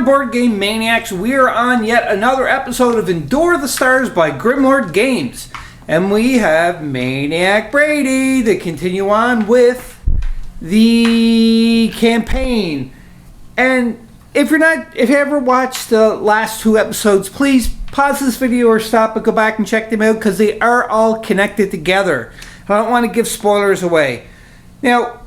Board Game Maniacs. We are on yet another episode of Endure the Stars by Grimlord Games. And we have Maniac Brady to continue on with the campaign. And if you ever watched the last two episodes, please pause this video or stop and go back and check them out because they are all connected together. I don't want to give spoilers away. Now,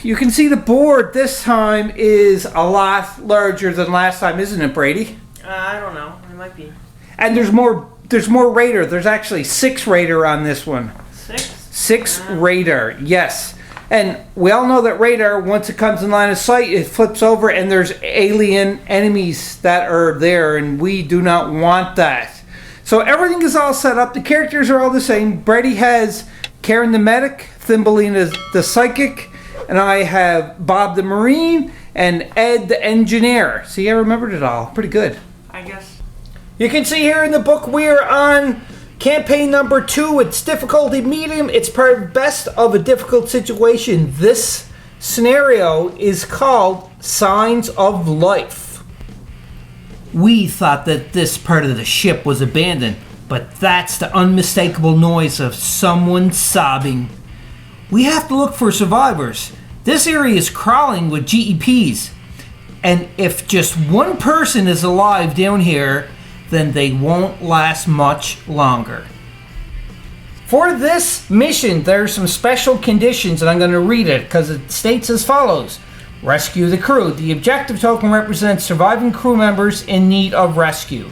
you can see the board this time is a lot larger than last time, isn't it, Brady? I don't know. It might be. And there's more radar. There's actually 6 radar on this one. 6? 6 radar, yes. And we all know that radar, once it comes in line of sight, it flips over and there's alien enemies that are there, and we do not want that. So everything is all set up. The characters are all the same. Brady has Karen the medic, Thumbelina the psychic, and I have Bob the Marine and Ed the engineer. See, I remembered it all. Pretty good. I guess. You can see here in the book we're on campaign number 2. It's difficulty medium. It's part of best of a difficult situation. This scenario is called Signs of Life. We thought that this part of the ship was abandoned, but that's the unmistakable noise of someone sobbing. We have to look for survivors. This area is crawling with GEPs, and if just one person is alive down here, then they won't last much longer. For this mission, there are some special conditions, and I'm going to read it because it states as follows. Rescue the crew. The objective token represents surviving crew members in need of rescue.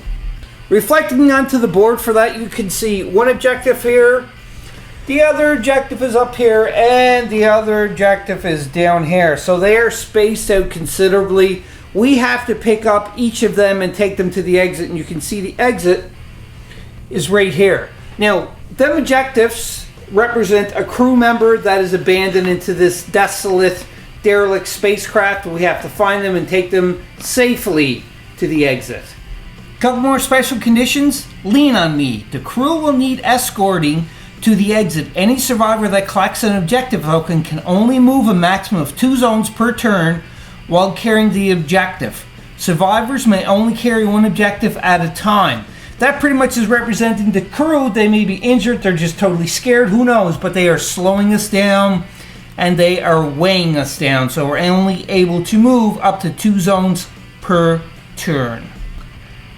Reflecting onto the board for that, you can see one objective here, the other objective is up here, and the other objective is down here. So they are spaced out considerably. We have to pick up each of them and take them to the exit, and you can see the exit is right here. Now, them objectives represent a crew member that is abandoned into this desolate, derelict spacecraft. We have to find them and take them safely to the exit. Couple more special conditions. Lean on me. The crew will need escorting to the exit. Any survivor that collects an objective token can only move a maximum of 2 zones per turn while carrying the objective. Survivors may only carry one objective at a time. That pretty much is representing the crew. They may be injured, they're just totally scared, who knows, but they are slowing us down and they are weighing us down, so we're only able to move up to 2 zones per turn.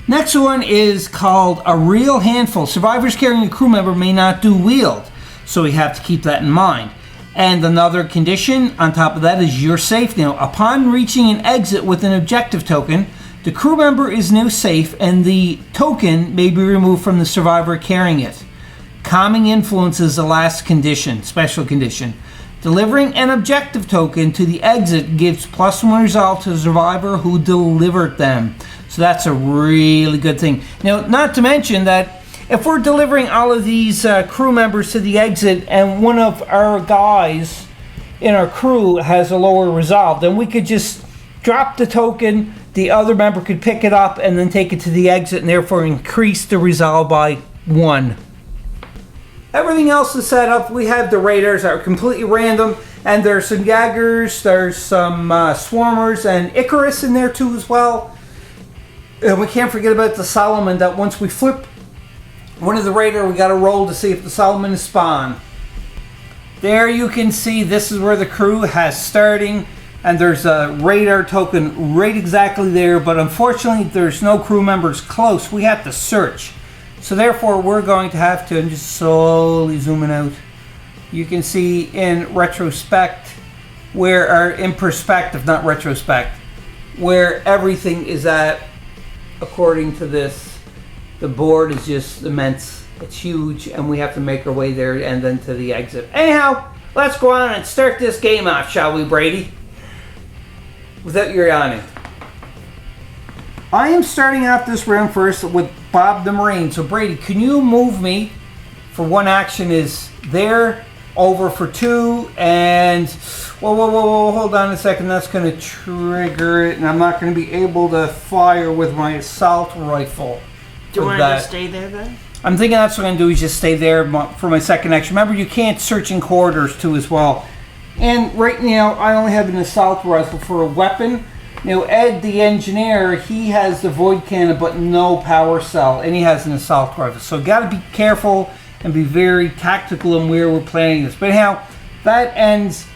Next one is called a real handful. Survivors carrying a crew member may not do wield, so we have to keep that in mind. And another condition on top of that is you're safe now. Upon reaching an exit with an objective token, the crew member is now safe and the token may be removed from the survivor carrying it. Calming influence is the last condition, special condition. Delivering an objective token to the exit gives +1 resolve to the survivor who delivered them. So that's a really good thing. Now, not to mention that if we're delivering all of these crew members to the exit and one of our guys in our crew has a lower resolve, then we could just drop the token, the other member could pick it up and then take it to the exit and therefore increase the resolve by 1. Everything else is set up. We have the radars that are completely random, and there's some Jaggers, there's some Swarmers and Icarus in there too as well. And we can't forget about the Solomon, that once we flip one of the radar, we got to roll to see if the Solomon is spawned. There you can see this is where the crew has starting, and there's a radar token right exactly there, but unfortunately there's no crew members close. We have to search. So therefore we're going to have to, I'm just slowly zooming out. You can see in retrospect, in perspective, not retrospect, where everything is at. According to this, the board is just immense. It's huge, and we have to make our way there and then to the exit. Anyhow, let's go on and start this game off, shall we, Brady? Without your yawning. I am starting off this round first with Bob the Marine. So, Brady, can you move me for 1 action is there, over for 2, and whoa, hold on a second, that's going to trigger it, and I'm not going to be able to fire with my assault rifle. Do you want to just stay there then? I'm thinking that's what I'm going to do is just stay there for my second action. Remember, you can't search in corridors too as well. And right now, I only have an assault rifle for a weapon. Now, Ed, the engineer, he has the void cannon but no power cell, and he has an assault rifle. So, got to be careful and be very tactical in where we're playing this. But anyhow, that ends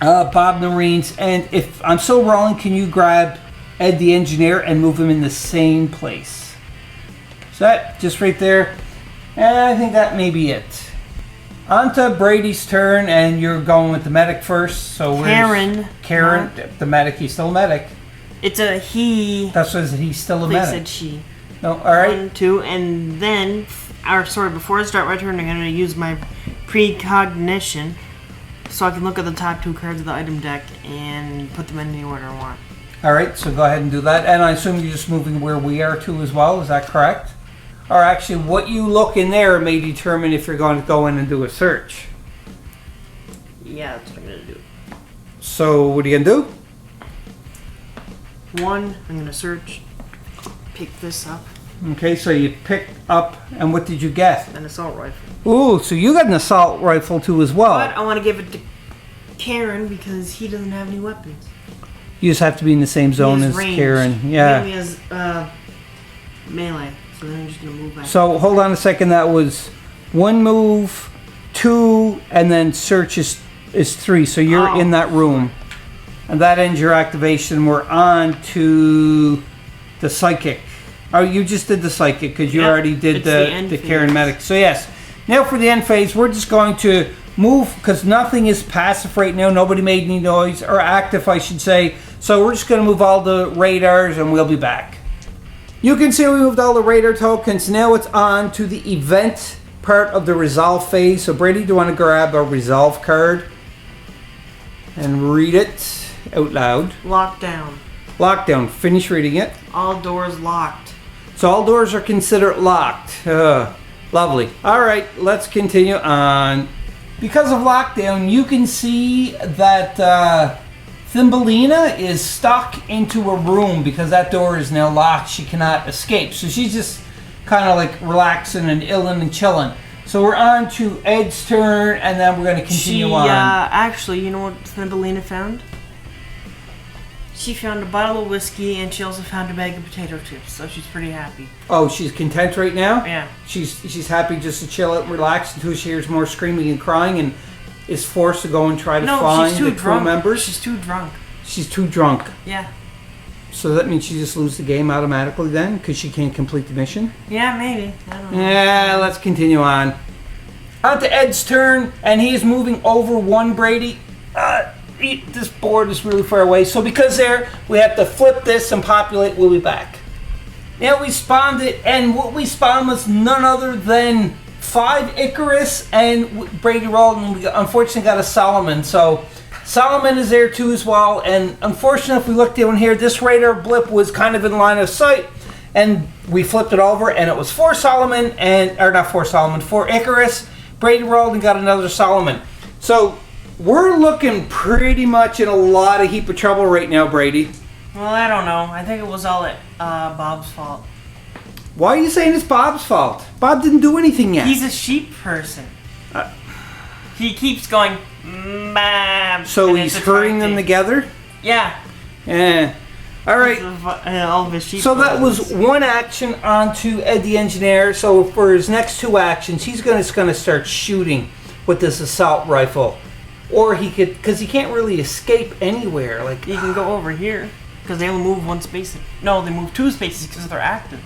Bob Noreen's. And if I'm still rolling, can you grab Ed, the engineer, and move him in the same place? So that just right there. And I think that may be it. On to Brady's turn, and you're going with the medic first. So Karen. Karen, the medic. He's still a medic. It's a he. That's what he's still a They medic. said she. No, all right. 1, 2, and then, before I start my turn, I'm going to use my precognition so I can look at the top 2 cards of the item deck and put them in any order I want. All right, so go ahead and do that. And I assume you're just moving where we are to as well. Is that correct? Or actually, what you look in there may determine if you're going to go in and do a search. Yeah, that's what I'm going to do. So, what are you going to do? 1, I'm going to search, pick this up. Okay, so you pick up, and what did you get? An assault rifle. Ooh, so you got an assault rifle too as well. But I want to give it to Karen because he doesn't have any weapons. You just have to be in the same zone as range. Karen. Yeah. He has melee. So then I'm just going to move back. So hold on a second. That was 1 move, 2, and then search is 3. So you're in that room. And that ends your activation. We're on to the psychic. Oh, you just did the psychic because you already did the Karen medic. So yes. Now for the end phase, we're just going to move because nothing is passive right now. Nobody made any noise, or active I should say. So we're just going to move all the radars and we'll be back. You can see we moved all the radar tokens. Now it's on to the event part of the resolve phase. So Brady, do you want to grab a resolve card and read it out loud? Lockdown. Lockdown. Finish reading it. All doors locked. So all doors are considered locked. Lovely. All right, let's continue on. Because of lockdown, you can see that Thumbelina is stuck into a room because that door is now locked. She cannot escape. So she's just kind of like relaxing and illin' and chilling. So we're on to Ed's turn, and then we're going to continue on. Actually, you know what Thumbelina found? She found a bottle of whiskey, and she also found a bag of potato chips, so she's pretty happy. Oh, she's content right now? Yeah. She's happy just to chill out and relax until she hears more screaming and crying and is forced to go and try to find the crew members. She's too drunk. She's too drunk. Yeah. So that means she just loses the game automatically then because she can't complete the mission? Yeah, maybe. I don't know. Yeah, let's continue on. On to Ed's turn, and he's moving over 1, Brady. This board is really far away, so because we have to flip this and populate. We'll be back. Now we spawned it, and what we spawned was none other than 5 Icarus, and Brady rolled, and we unfortunately got a Solomon. So Solomon is there too as well, and unfortunately if we look down here, this radar blip was kind of in line of sight, and we flipped it over, and it was 4 Solomon, or not 4 Solomon, 4 Icarus. Brady rolled and got another Solomon. So we're looking pretty much in a lot of heap of trouble right now, Brady. Well, I don't know. I think it was all Bob's fault. Why are you saying it's Bob's fault? Bob didn't do anything yet. He's a sheep person. He keeps going, Mom. So he's herding them together? Yeah. Yeah. All right. All of his sheep. So that was 1 action onto Ed the Engineer. So for his next 2 actions, he's just going to start shooting with this assault rifle. Or he could, because he can't really escape anywhere. Like he can go over here because they only move 1 space. No, they move 2 spaces because they're active.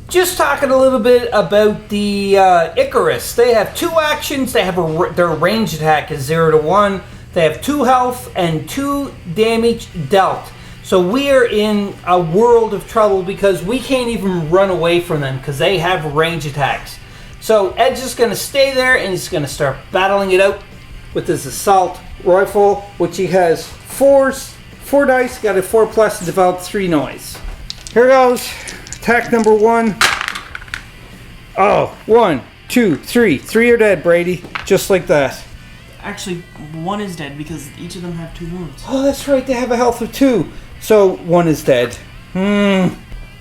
Just talking a little bit about the Icarus. They have 2 actions. They have their range attack is 0 to 1. They have 2 health and 2 damage dealt. So we are in a world of trouble because we can't even run away from them because they have range attacks. So Ed's just going to stay there and he's going to start battling it out with his assault rifle, which he has 4 dice, got a 4+ and developed 3 noise. Here goes. Attack number 1. Oh, 1, 2, 3. 3 are dead, Brady. Just like that. Actually, 1 is dead because each of them have 2 wounds. Oh, that's right. They have a health of 2. So 1 is dead.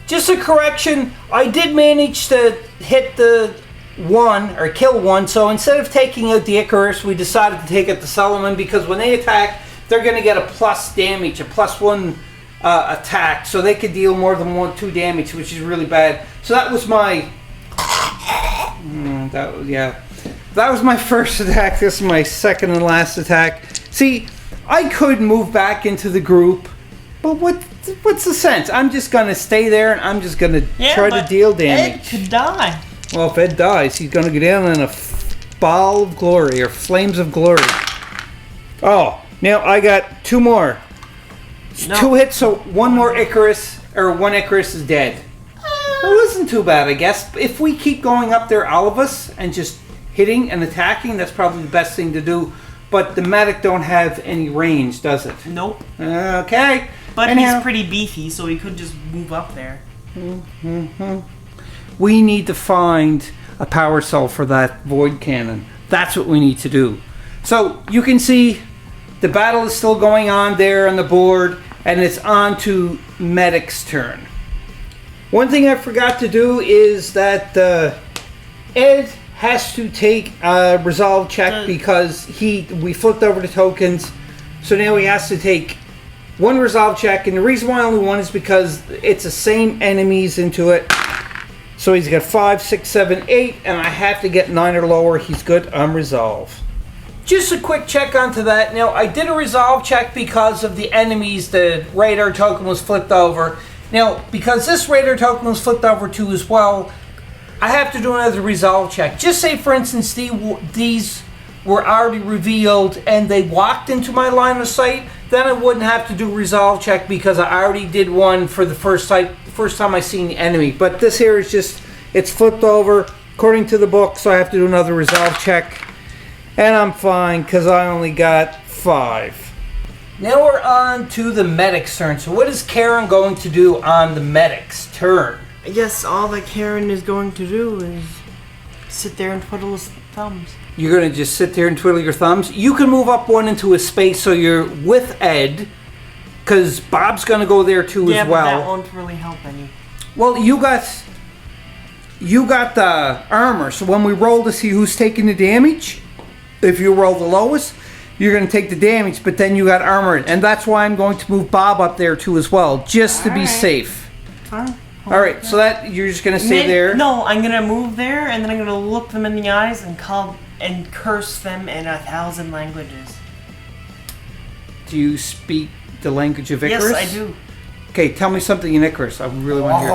Just a correction. I did manage to hit the 1 or kill 1. So instead of taking out the Icarus, we decided to take out the Solomon because when they attack, they're going to get a plus damage, a +1 attack, so they could deal more than 2 damage, which is really bad. So that was my that was my first attack. This is my second and last attack. See, I could move back into the group, but what's the sense? I'm just gonna stay there and I'm just gonna try to deal damage. Ed could die. Well, if Ed dies, he's gonna go down in a ball of glory or flames of glory. Oh, now I got 2 more. No. 2 hits, so 1 more Icarus, or 1 Icarus is dead. It wasn't too bad, I guess. If we keep going up there, all of us, and just hitting and attacking, that's probably the best thing to do. But the medic don't have any range, does it? Nope. Okay. But he's pretty beefy, so he could just move up there. We need to find a power cell for that void cannon. That's what we need to do. So you can see the battle is still going on there on the board, and it's on to medic's turn. One thing I forgot to do is that Ed has to take a resolve check because we flipped over the tokens, so now he has to take 1 resolve check, and the reason why only 1 is because it's the same enemies into it. So he's got 5, 6, 7, 8, and I have to get 9 or lower. He's good on resolve. Just a quick check onto that. Now, I did a resolve check because of the enemies the radar token was flipped over. Now, because this radar token was flipped over too as well, I have to do another resolve check. Just say, for instance, these were already revealed and they walked into my line of sight, then I wouldn't have to do a resolve check because I already did one for the first time I seen the enemy. But this here is just, it's flipped over according to the book, so I have to do another resolve check. And I'm fine because I only got 5. Now we're on to the medic's turn. So what is Karen going to do on the medic's turn? I guess all that Karen is going to do is sit there and twiddle his thumbs. You're going to just sit there and twiddle your thumbs? You can move up 1 into a space so you're with Ed, because Bob's going to go there too as well. Yeah, but that won't really help any. Well, you got the armor, so when we roll to see who's taking the damage, if you roll the lowest, you're going to take the damage, but then you got armor. And that's why I'm going to move Bob up there too as well, just to be safe. Fine. Alright, so that you're just going to stay there? No, I'm going to move there, and then I'm going to look them in the eyes and curse them in 1,000 languages. Do you speak the language of Icarus? Yes, I do. Okay, tell me something in Icarus. I really want to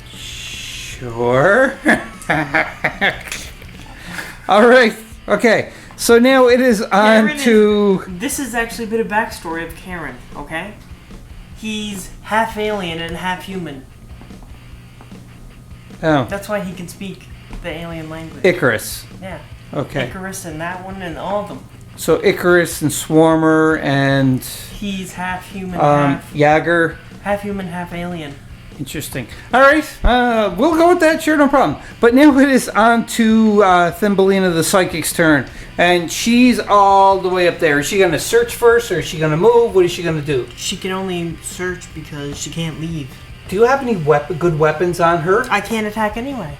hear. Sure. Alright, okay. So now it is on to... This is actually a bit of backstory of Karen, okay? He's half alien and half human. Oh. That's why he can speak the alien language. Icarus. Yeah. Okay. Icarus and that one and all of them. So Icarus and Swarmer and... He's half human, half... Yager. Half human, half alien. Interesting. Alright, we'll go with that, sure, no problem. But now it is on to Thumbelina the Psychic's turn. And she's all the way up there. Is she going to search first, or is she going to move? What is she going to do? She can only search because she can't leave. Do you have any good weapons on her? I can't attack anyway.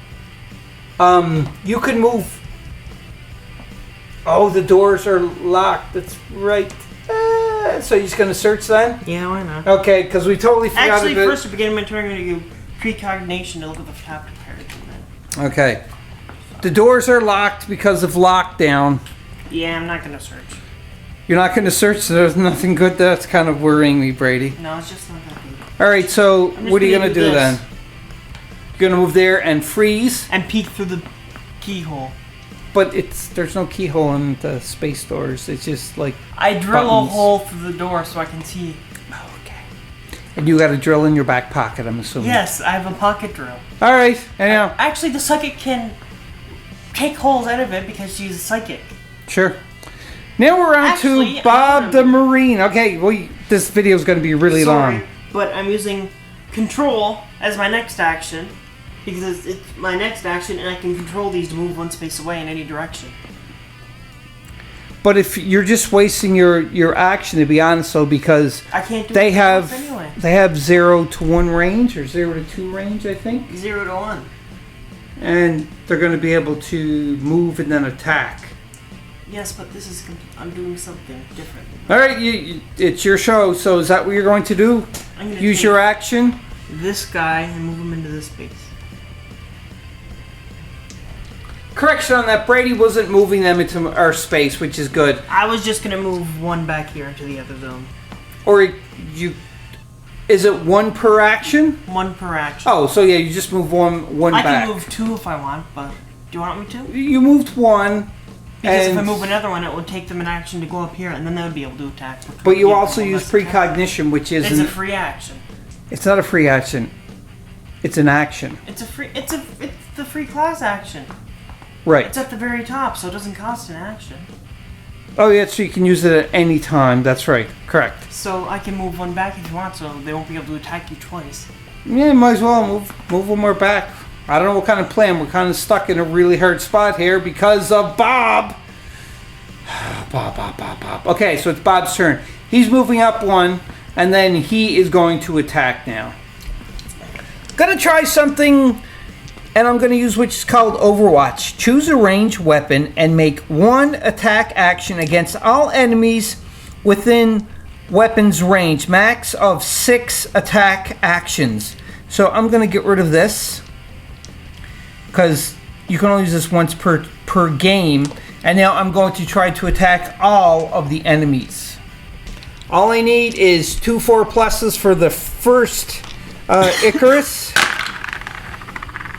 You can move... Oh, the doors are locked. That's right. So you're just going to search then? Yeah, why not? Okay, because we totally forgot about... Actually, first to begin my turn, I'm going to do precognition to look at the top comparison. Okay. The doors are locked because of lockdown. Yeah, I'm not going to search. You're not going to search, so there's nothing good? That's kind of worrying me, Brady. No, it's just not that good. Alright, so what are you going to do then? You're going to move there and freeze? And peek through the keyhole. But there's no keyhole in the space doors. It's just like I drill buttons. a hole through the door so I can see. Oh, okay. And you got a drill in your back pocket, I'm assuming. Yes, I have a pocket drill. All right. Anyhow. Actually, the psychic can take holes out of it because she's a psychic. Sure. Now we're on to Bob the Marine. Okay, well, this video is going to be really long. But I'm using control as my next action. Because it's my next action, and I can control these to move 1 space away in any direction. But if you're just wasting your action, to be honest, though, because I can't do they anyway. have 0 to 1 range or 0 to 2 range, I think. 0 to 1. And they're going to be able to move and then attack. Yes, but this is... I'm doing something different. All right, it's your show, so is that what you're going to do? I'm going to use your action? This guy and move him into this space. Correction on that, Brady wasn't moving them into our space, which is good. I was just going to move one back here into the other zone. Or you... Is it one per action? One per action. Oh, so yeah, you just move one back. I can move two if I want, but do you want me to? You moved one. Because if I move another one, it would take them an action to go up here, and then they would be able to attack. But you also use precognition, which is... It's a free action. It's not a free action. It's an action. It's the free class action. Right. It's at the very top, so it doesn't cost an action. Oh yeah, so you can use it at any time. That's right. Correct. So I can move one back if you want, so they won't be able to attack you twice. Yeah, might as well move one more back. I don't know what kind of plan. We're kind of stuck in a really hard spot here because of Bob. Bob. Okay, so it's Bob's turn. He's moving up one, and then he is going to attack now. Gonna try something, and I'm gonna use which is called Overwatch. Choose a ranged weapon and make one attack action against all enemies within weapons range. Max of 6 attack actions. So I'm gonna get rid of this, because you can only use this once per game. And now I'm going to try to attack all of the enemies. All I need is 2 4+ for the first Icarus.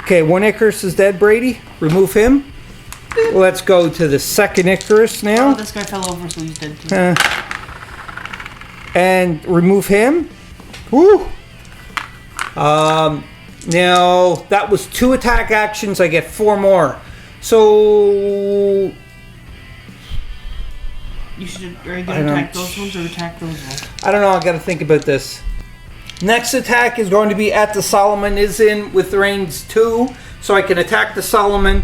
Okay, one Icarus is dead, Brady. Remove him. Let's go to the second Icarus now. Oh, this guy fell over, so he's dead too. And remove him. Woo! Now, that was 2 attack actions. I get 4 more. So... Are you going to attack those ones or attack those ones? I don't know. I got to think about this. Next attack is going to be at the Solomon. Is in with range 2, so I can attack the Solomon.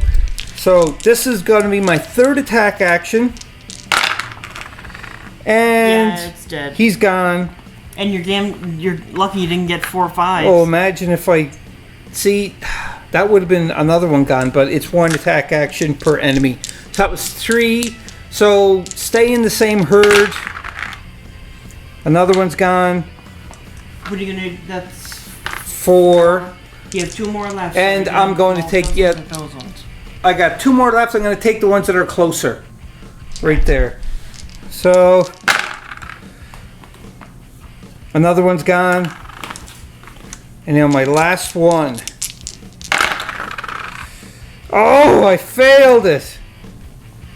So this is going to be my 3rd attack action. And yeah, it's dead. He's gone. And you're lucky you didn't get 4 or 5. Oh, imagine if I... See, that would have been another one gone, but it's 1 attack action per enemy. So that was 3. So stay in the same herd. Another one's gone. What are you going to... That's... 4. You have 2 more left. And so I'm going to take... Yeah, those ones. I got 2 more left. I'm going to take the ones that are closer. Right there. So... Another one's gone. And now my last one. Oh, I failed it.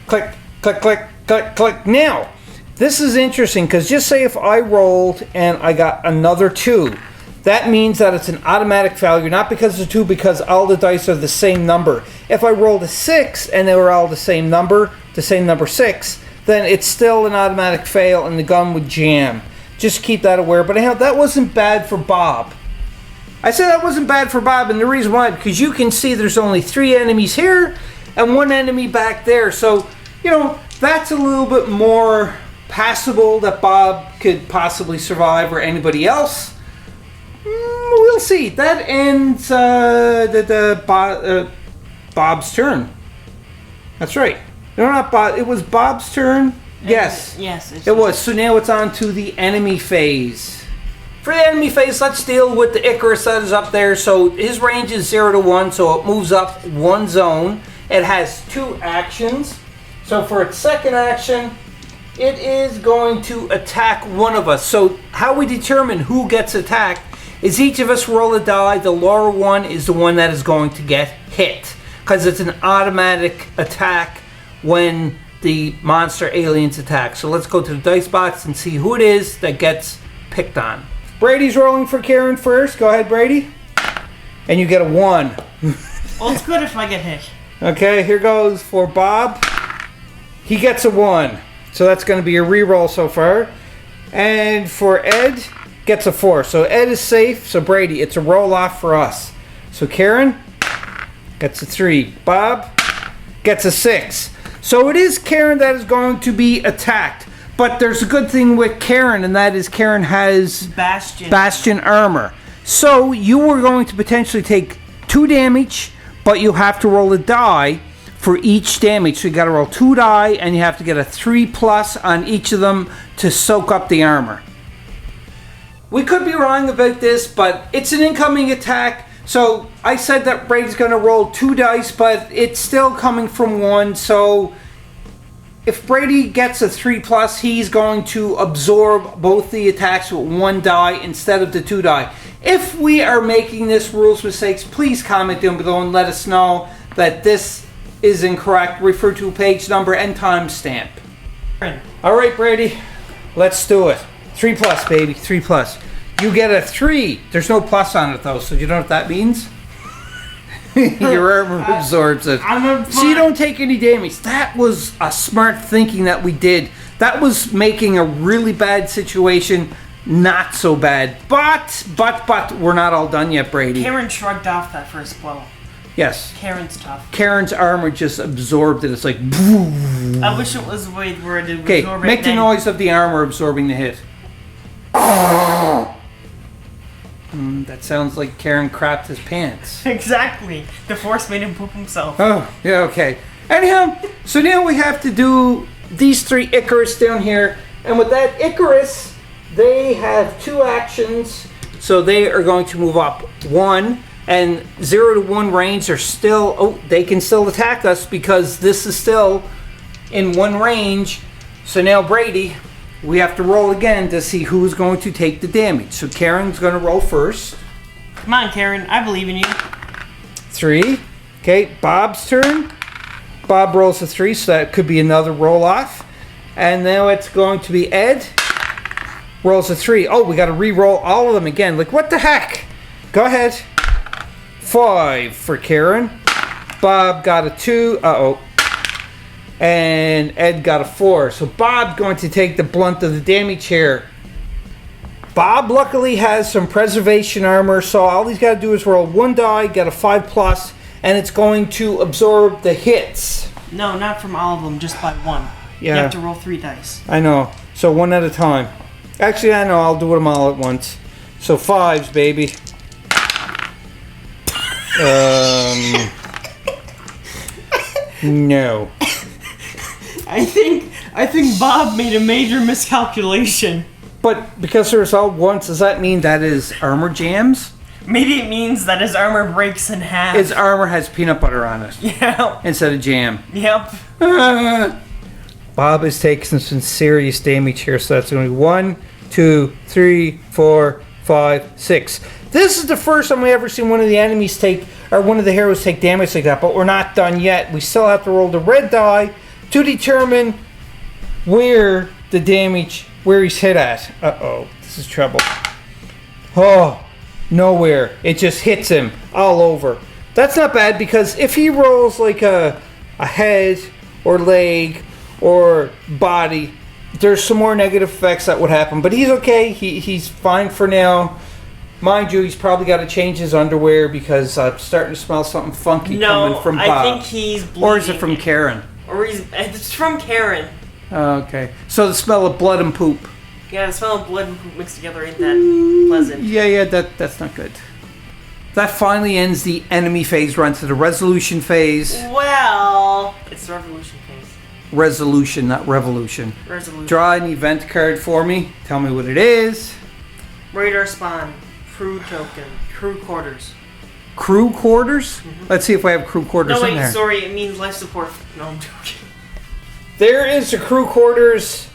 Click, click, click, click, click. Now, this is interesting because just say if I rolled and I got another 2, that means that it's an automatic failure, not because it's 2, because all the dice are the same number. If I rolled a 6 and they were all the same number 6, then it's still an automatic fail and the gun would jam. Just keep that aware. But anyhow, that wasn't bad for Bob. I said that wasn't bad for Bob, and the reason why, because you can see there's only 3 enemies here and 1 enemy back there. So, you know, that's a little bit more passable that Bob could possibly survive, or anybody else. We'll see. That ends Bob's turn. That's right. No, not Bob. It was Bob's turn. Yes. Yes. It was. So now it's on to the enemy phase. For the enemy phase, let's deal with the Icarus that is up there. So his range is 0 to 1, so it moves up 1 zone. It has 2 actions. So for its second action, it is going to attack one of us. So how we determine who gets attacked is each of us roll a die. The lower one is the one that is going to get hit, because it's an automatic attack when the monster aliens attack. So let's go to the dice box and see who it is that gets picked on. Brady's rolling for Karen first. Go ahead, Brady. And you get a 1. Well, it's good if I get hit. Okay, here goes for Bob. He gets a 1. So that's going to be a reroll so far. And for Ed, gets a 4. So Ed is safe. So Brady, it's a roll off for us. So Karen gets a 3. Bob gets a 6. So it is Karen that is going to be attacked. But there's a good thing with Karen, and that is Karen has Bastion armor. So you are going to potentially take 2 damage, but you have to roll a die for each damage. So you got to roll 2 die, and you have to get a 3+ on each of them to soak up the armor. We could be wrong about this, but it's an incoming attack. So I said that Brady's going to roll 2 dice, but it's still coming from 1. So if Brady gets a 3+, he's going to absorb both the attacks with 1 die instead of the 2 die. If we are making this rules mistakes, please comment down below and let us know that this is incorrect. Refer to page number and timestamp. All right, Brady, let's do it. 3+, baby, 3+. You get a 3. There's no plus on it though, so you know what that means? Your armor absorbs it. So you don't take any damage. That was a smart thinking that we did. That was making a really bad situation not so bad. But we're not all done yet, Brady. Karen shrugged off that first blow. Yes. Karen's tough. Karen's armor just absorbed it. It's like... I wish it was the way where it absorbed it. Okay, make the noise of the armor absorbing the hit. That sounds like Karen crapped his pants. Exactly. The force made him poop himself. Oh, yeah, okay. Anyhow, so now we have to do these 3 Icarus down here. And with that Icarus, they have 2 actions. So they are going to move up 1. And 0 to 1 range are still... Oh, they can still attack us because this is still in 1 range. So now, Brady... we have to roll again to see who's going to take the damage. So Karen's going to roll first. Come on, Karen. I believe in you. 3. Okay, Bob's turn. Bob rolls a 3, so that could be another roll off. And now it's going to be Ed. Rolls a 3. Oh, we got to re-roll all of them again. Like, what the heck? Go ahead. 5 for Karen. Bob got a 2. Uh-oh. And Ed got a 4. So Bob's going to take the blunt of the damage here. Bob luckily has some preservation armor, so all he's got to do is roll 1 die, get a 5+, and it's going to absorb the hits. No, not from all of them, just by 1. Yeah. You have to roll 3 dice. I know. So 1 at a time. Actually, I know. I'll do them all at once. So 5s, baby. No. I think Bob made a major miscalculation. But because there's all once, does that mean that his armor jams? Maybe it means that his armor breaks in half. His armor has peanut butter on it. Yeah. Instead of jam. Yep. Bob is taking some serious damage here, so that's going to be 1, 2, 3, 4, 5, 6. This is the first time we ever seen one of the enemies take, or one of the heroes take damage like that, but we're not done yet. We still have to roll the red die to determine where the damage, where he's hit at. Uh-oh, this is trouble. Oh, nowhere. It just hits him all over. That's not bad, because if he rolls like a head or leg or body, there's some more negative effects that would happen. But he's okay. He's fine for now. Mind you, he's probably got to change his underwear because I'm starting to smell something funky coming from Bob. I think he's bleeding. Or is it from Karen? It's from Karen. Okay. So the smell of blood and poop. Yeah, the smell of blood and poop mixed together ain't that pleasant. Yeah, that's not good. That finally ends the enemy phase, run to the resolution phase. Well, it's the revolution phase. Resolution, not revolution. Resolution. Draw an event card for me. Tell me what it is. Radar spawn. Crew token. Crew quarters. Crew quarters? Mm-hmm. Let's see if I have crew quarters in there. No, wait, sorry. It means life support. No, I'm joking. There is the crew quarters.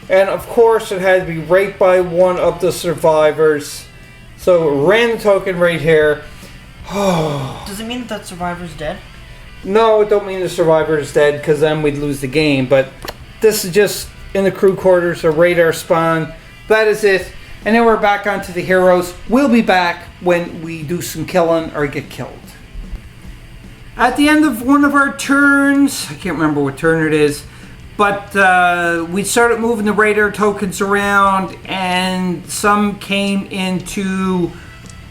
And of course, it had to be right by one of the survivors. So, random token right here. Does it mean that survivor's dead? No, it don't mean the survivor is dead, because then we'd lose the game. But this is just in the crew quarters, a radar spawn. That is it. And then we're back onto the heroes. We'll be back when we do some killing or get killed. At the end of one of our turns, I can't remember what turn it is, but we started moving the radar tokens around, and some came into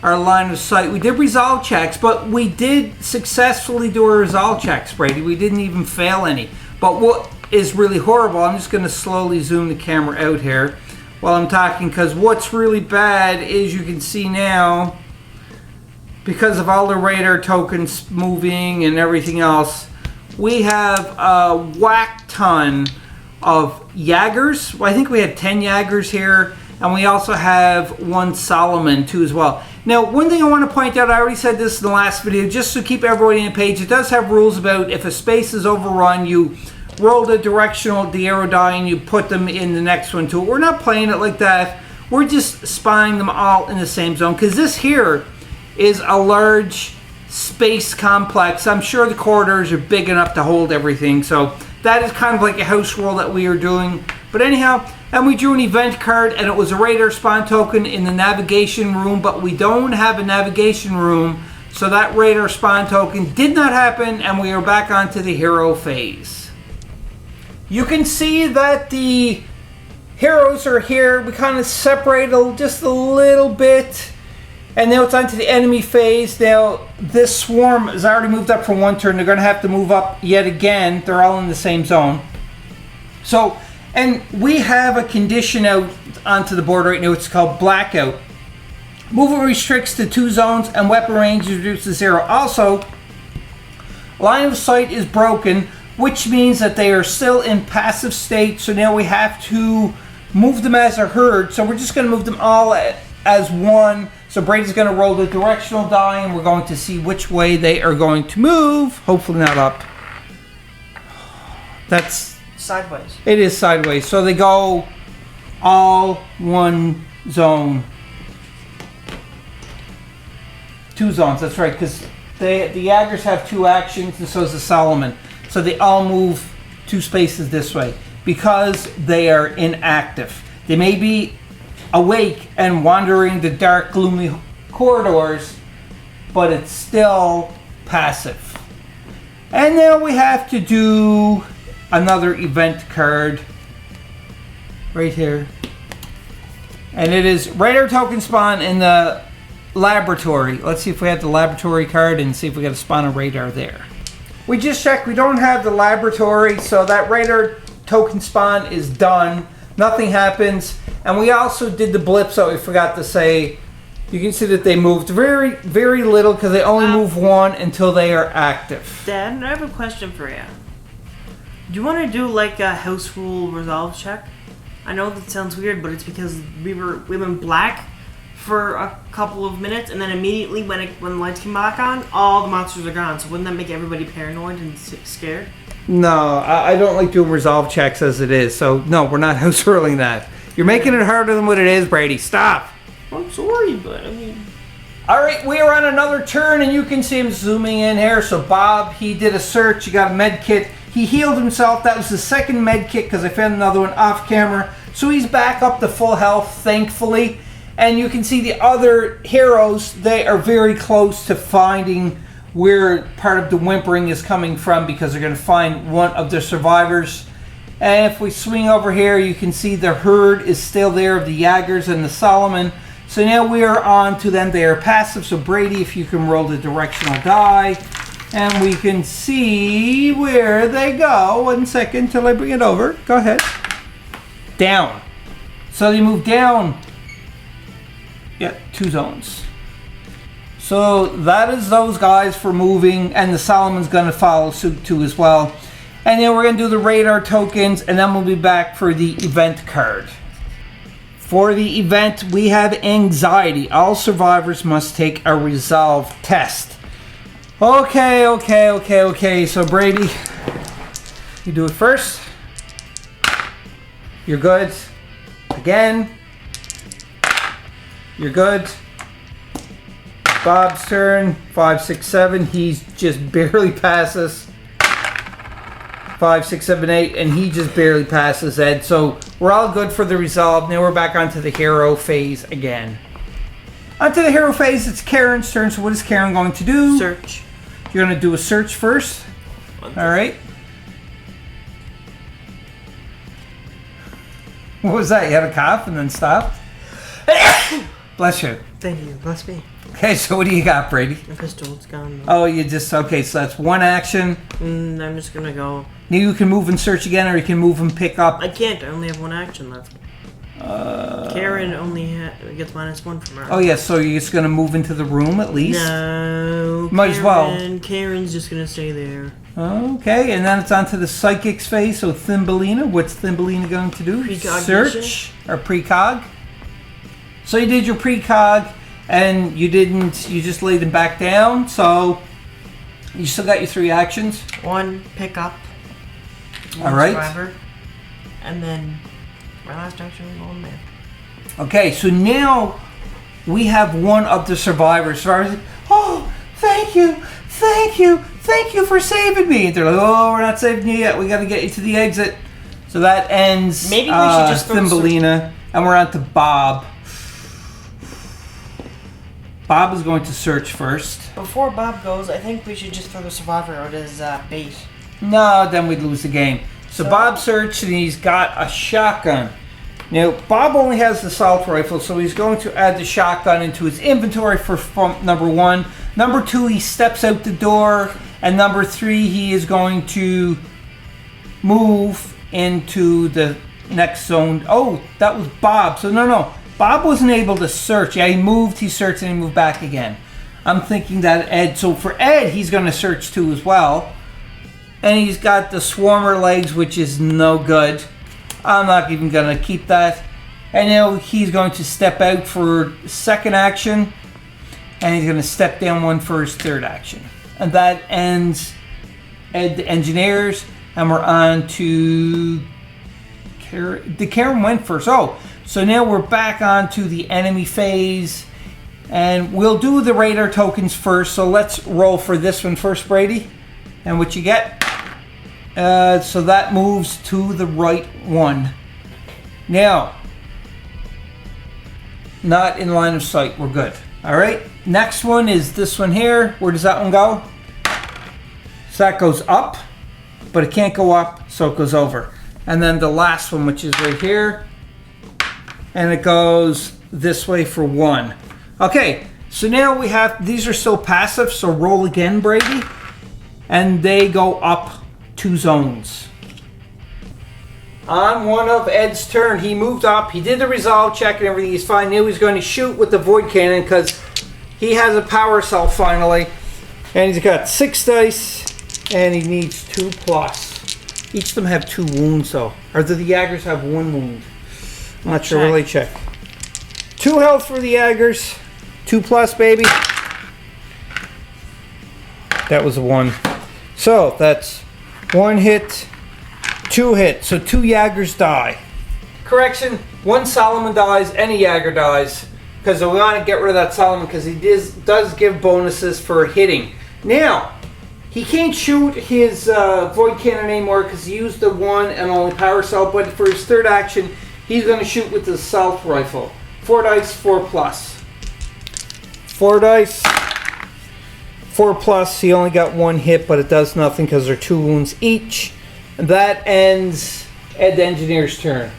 our line of sight. We did resolve checks, but we did successfully do our resolve checks, Brady. We didn't even fail any. But what is really horrible, I'm just going to slowly zoom the camera out here while I'm talking, because what's really bad is you can see now, because of all the radar tokens moving and everything else, we have a whack ton of Jaegers. Well, I think we had 10 Jaegers here, and we also have 1 Solomon too as well. Now, one thing I want to point out, I already said this in the last video, just to keep everybody on the page, it does have rules about if a space is overrun, you roll the directional, the arrow die, and you put them in the next one too. We're not playing it like that. We're just spying them all in the same zone, because this here is a large space complex. I'm sure the corridors are big enough to hold everything, so that is kind of like a house rule that we are doing. But anyhow, and we drew an event card, and it was a radar spawn token in the navigation room, but we don't have a navigation room, so that radar spawn token did not happen, and we are back onto the hero phase. You can see that the heroes are here. We kind of separate just a little bit, and now it's onto the enemy phase. Now, this swarm has already moved up for 1 turn. They're going to have to move up yet again. They're all in the same zone. So, and we have a condition out onto the board right now. It's called Blackout. Movement restricts to 2 zones, and weapon range is reduced to 0. Also, line of sight is broken, which means that they are still in passive state. So now we have to move them as a herd. So we're just going to move them all as one. So Brady's going to roll the directional die, and we're going to see which way they are going to move. Hopefully not up. That's Sideways. It is sideways. So they go all 1 zone. 2 zones, that's right, because the Jaegers have 2 actions, and so does the Solomon. So they all move 2 spaces this way because they are inactive. They may be awake and wandering the dark, gloomy corridors, but it's still passive. And now we have to do another event card right here. And it is radar token spawn in the laboratory. Let's see if we have the laboratory card and see if we got to spawn a radar there. We just checked, we don't have the laboratory, so that radar token spawn is done. Nothing happens. And we also did the blips that we forgot to say. You can see that they moved very, very little because they only move 1 until they are active. Dad, I have a question for you. Do you want to do like a house rule resolve check? I know that sounds weird, but it's because we went black for a couple of minutes, and then immediately when the lights came back on, all the monsters are gone. So wouldn't that make everybody paranoid and scared? No, I don't like doing resolve checks as it is. So no, we're not house ruling that. You're making it harder than what it is, Brady. Stop. I'm sorry, but I mean... Alright, we are on another turn, and you can see him zooming in here. So Bob, he did a search. He got a med kit. He healed himself. That was the second med kit because I found another one off camera. So he's back up to full health, thankfully. And you can see the other heroes, they are very close to finding where part of the whimpering is coming from because they're going to find one of the survivors. And if we swing over here, you can see the herd is still there of the Jaegers and the Solomon. So now we are on to them. They are passive. So Brady, if you can roll the directional die. And we can see where they go. 1 second till I bring it over. Go ahead. Down. So they move down. Yeah, 2 zones. So that is those guys for moving, and the Solomon's going to follow suit too as well. And then we're going to do the radar tokens, and then we'll be back for the event card. For the event, we have anxiety. All survivors must take a resolve test. Okay. So Brady, you do it first. You're good. Again. You're good. Bob's turn. 5, 6, 7. He's just barely passes. 5, 6, 7, 8, and he just barely passes Ed. So we're all good for the resolve. Now we're back onto the hero phase again. Onto the hero phase, it's Karen's turn. So what is Karen going to do? Search. You're going to do a search first. All right. What was that? You had a cough and then stopped? Bless you. Thank you. Bless me. Okay, so what do you got, Brady? The pistol, it's gone. Oh, you just... Okay, so that's 1 action. I'm just going to go... Now you can move and search again, or you can move and pick up. I can't. I only have 1 action left. Karen only gets -1 from her. Oh yeah, so you're just gonna move into the room at least? No. Might as well. Karen's just gonna stay there. Okay, and then it's on to the psychics phase. So Thumbelina, what's Thumbelina going to do? Precognition. Search or precog. So you did your precog, and you didn't. You just laid them back down. So you still got your 3 actions. 1 pick up. All right. Survivor, and then my last action is on there. Okay, so now we have one of the survivors. Survivors like, oh, thank you for saving me. And they're like, oh, we're not saving you yet. We got to get you to the exit. So that ends. Maybe we should just Thumbelina, and we're on to Bob. Bob is going to search first. Before Bob goes, I think we should just throw the survivor out as bait. No, then we'd lose the game. So Bob searched, and he's got a shotgun. Now, Bob only has the assault rifle, so he's going to add the shotgun into his inventory for number 1. Number 2, he steps out the door. And number 3, he is going to move into the next zone. Oh, that was Bob. So, no. Bob wasn't able to search. Yeah, he moved, he searched, and he moved back again. I'm thinking that Ed... So, for Ed, he's going to search too as well. And he's got the swarmer legs, which is no good. I'm not even going to keep that. And now he's going to step out for second action. And he's going to step down 1 for his third action. And that ends Ed the Engineers. And we're on to... Karen went first. Oh, so now we're back on to the enemy phase. And we'll do the radar tokens first. So let's roll for this one first, Brady. And what you get? So that moves to the right one. Now, not in line of sight. We're good. All right. Next one is this one here. Where does that one go? So that goes up, but it can't go up, so it goes over. And then the last one, which is right here, and it goes this way for 1. Okay. So now we have, these are still passive, so roll again, Brady. And they go up 2 zones. On one of Ed's turn, he moved up. He did the resolve check and everything. He's fine. Now he's going to shoot with the void cannon because he has a power cell finally. And he's got 6 dice, and he needs 2+. Each of them have 2 wounds, though. Or do the Jaggers have 1 wound? I'm not sure. Really check. 2 health for the Jaggers. 2+, baby. That was a 1. So that's 1 hit, 2 hits. So 2 Jaggers die. Correction, 1 Solomon dies, any Jagger dies. Because we want to get rid of that Solomon because he does give bonuses for hitting. Now, he can't shoot his void cannon anymore because he used the 1 and only power cell. But for his third action, he's going to shoot with the assault rifle. 4 dice, 4+. 4 dice. 4+, he only got 1 hit, but it does nothing because they're 2 wounds each. And that ends Ed the Engineer's turn.